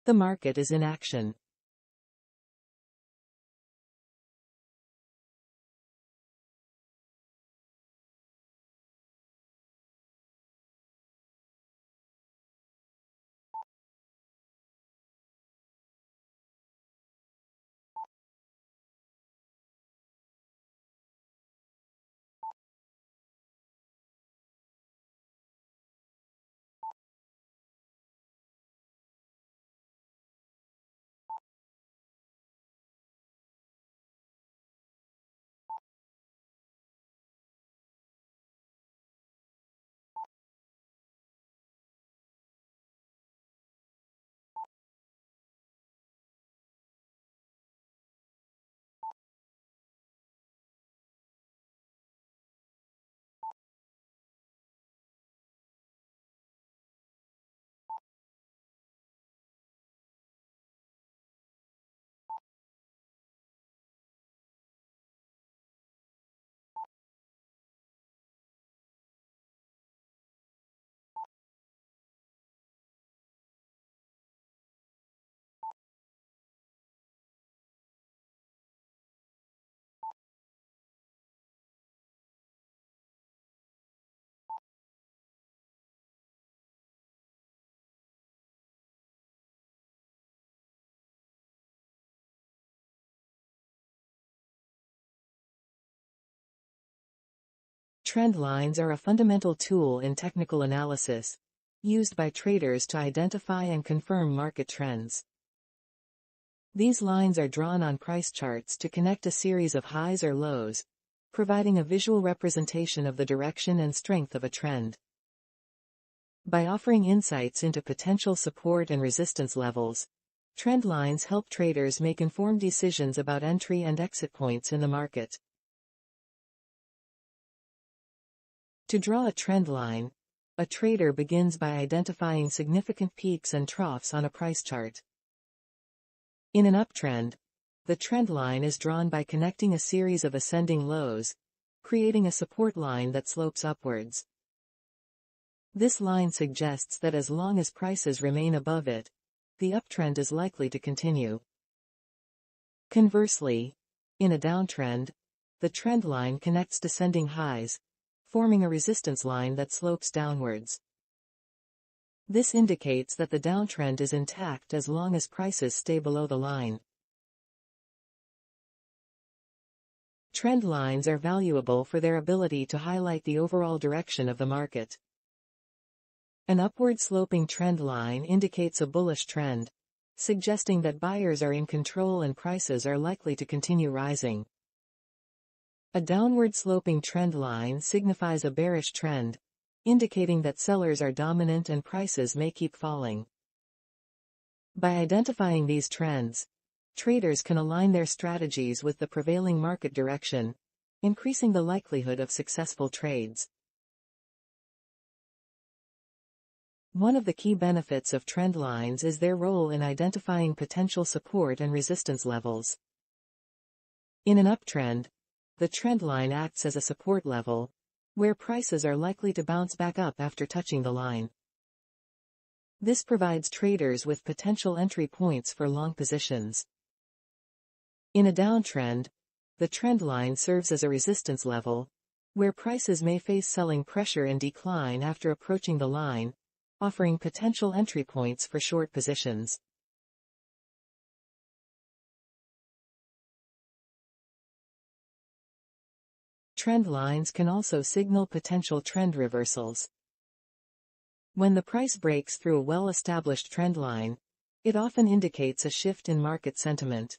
S1: The market is in action. Trend lines are a fundamental tool in technical analysis, used by traders to identify and confirm market trends. These lines are drawn on price charts to connect a series of highs or lows, providing a visual representation of the direction and strength of a trend. By offering insights into potential support and resistance levels, trend lines help traders make informed decisions about entry and exit points in the market. To draw a trend line, a trader begins by identifying significant peaks and troughs on a price chart. In an uptrend, the trend line is drawn by connecting a series of ascending lows, creating a support line that slopes upwards. This line suggests that as long as prices remain above it, the uptrend is likely to continue. Conversely, in a downtrend, the trend line connects descending highs, forming a resistance line that slopes downwards. This indicates that the downtrend is intact as long as prices stay below the line. Trend lines are valuable for their ability to highlight the overall direction of the market. An upward sloping trend line indicates a bullish trend, suggesting that buyers are in control and prices are likely to continue rising. A downward sloping trend line signifies a bearish trend, indicating that sellers are dominant and prices may keep falling. By identifying these trends, traders can align their strategies with the prevailing market direction, increasing the likelihood of successful trades. One of the key benefits of trend lines is their role in identifying potential support and resistance levels. In an uptrend, the trend line acts as a support level, where prices are likely to bounce back up after touching the line. This provides traders with potential entry points for long positions. In a downtrend, the trend line serves as a resistance level, where prices may face selling pressure and decline after approaching the line, offering potential entry points for short positions. Trend lines can also signal potential trend reversals. When the price breaks through a well-established trend line, it often indicates a shift in market sentiment.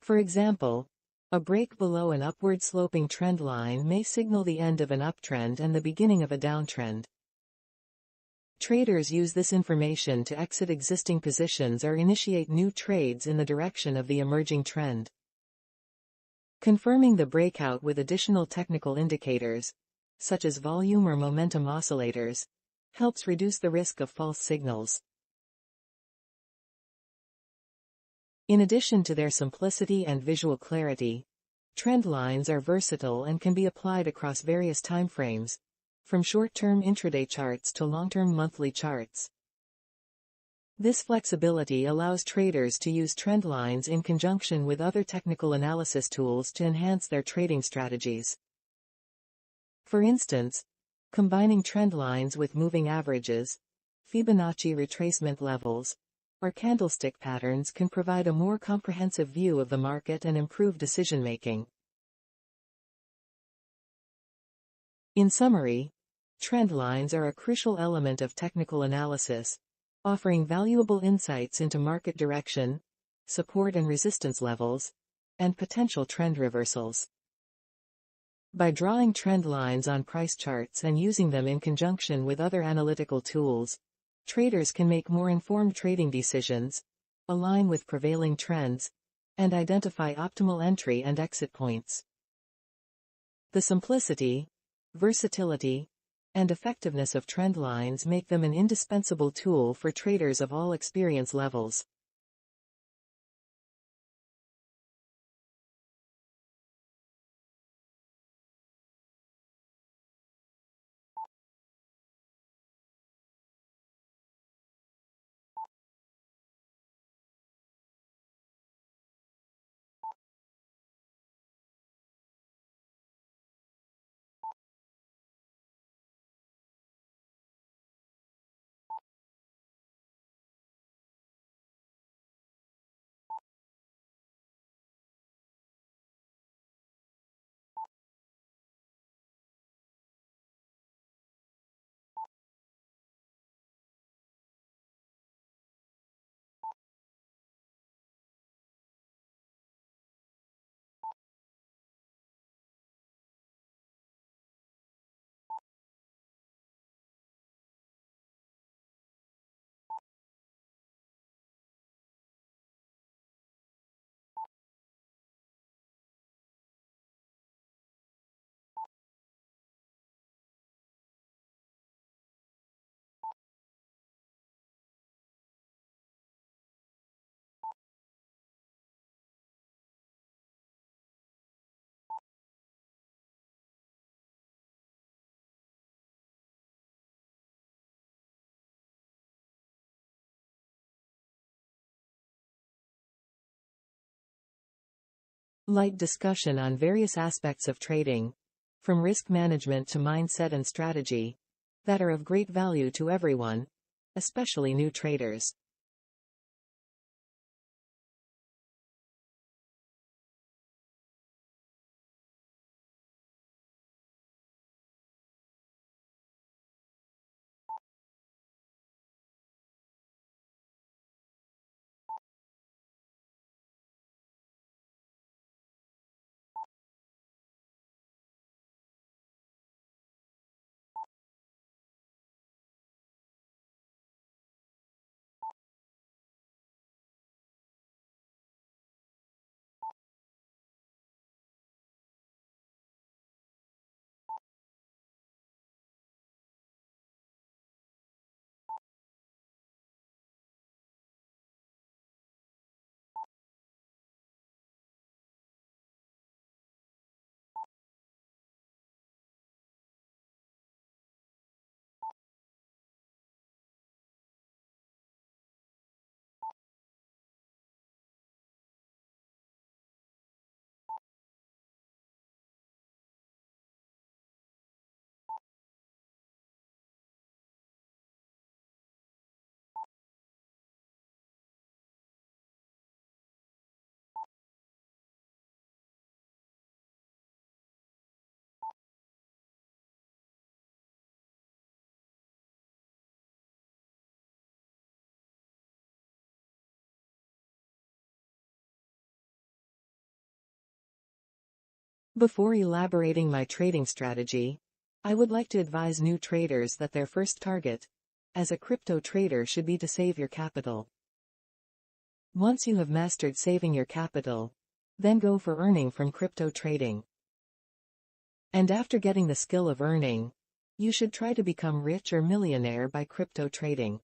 S1: For example, a break below an upward sloping trend line may signal the end of an uptrend and the beginning of a downtrend. Traders use this information to exit existing positions or initiate new trades in the direction of the emerging trend. Confirming the breakout with additional technical indicators, such as volume or momentum oscillators, helps reduce the risk of false signals. In addition to their simplicity and visual clarity, trend lines are versatile and can be applied across various timeframes, from short-term intraday charts to long-term monthly charts. This flexibility allows traders to use trend lines in conjunction with other technical analysis tools to enhance their trading strategies. For instance, combining trend lines with moving averages, Fibonacci retracement levels, or candlestick patterns can provide a more comprehensive view of the market and improve decision-making. In summary, trend lines are a crucial element of technical analysis, offering valuable insights into market direction, support and resistance levels, and potential trend reversals. By drawing trend lines on price charts and using them in conjunction with other analytical tools, traders can make more informed trading decisions, align with prevailing trends, and identify optimal entry and exit points. The simplicity, versatility, and effectiveness of trend lines make them an indispensable tool for traders of all experience levels. Light discussion on various aspects of trading, from risk management to mindset and strategy, that are of great value to everyone, especially new traders. Before elaborating my trading strategy, I would like to advise new traders that their first target, as a crypto trader, should be to save your capital. Once you have mastered saving your capital, then go for earning from crypto trading. And after getting the skill of earning, you should try to become rich or millionaire by crypto trading.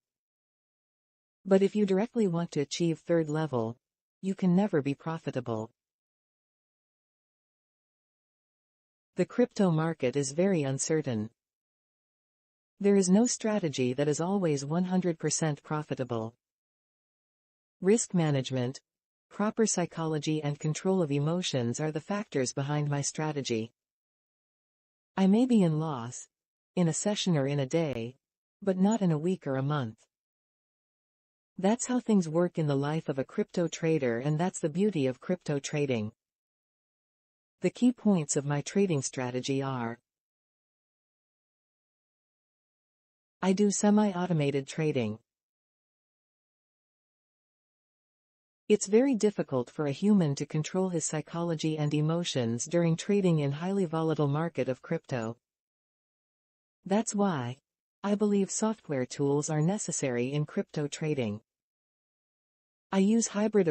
S1: But if you directly want to achieve third level, you can never be profitable. The crypto market is very uncertain. There is no strategy that is always 100% profitable. Risk management, proper psychology and control of emotions are the factors behind my strategy. I may be in loss, in a session or in a day, but not in a week or a month. That's how things work in the life of a crypto trader, and that's the beauty of crypto trading. The key points of my trading strategy are: I do semi-automated trading. It's very difficult for a human to control his psychology and emotions during trading in highly volatile market of crypto. That's why I believe software tools are necessary in crypto trading. I use hybrid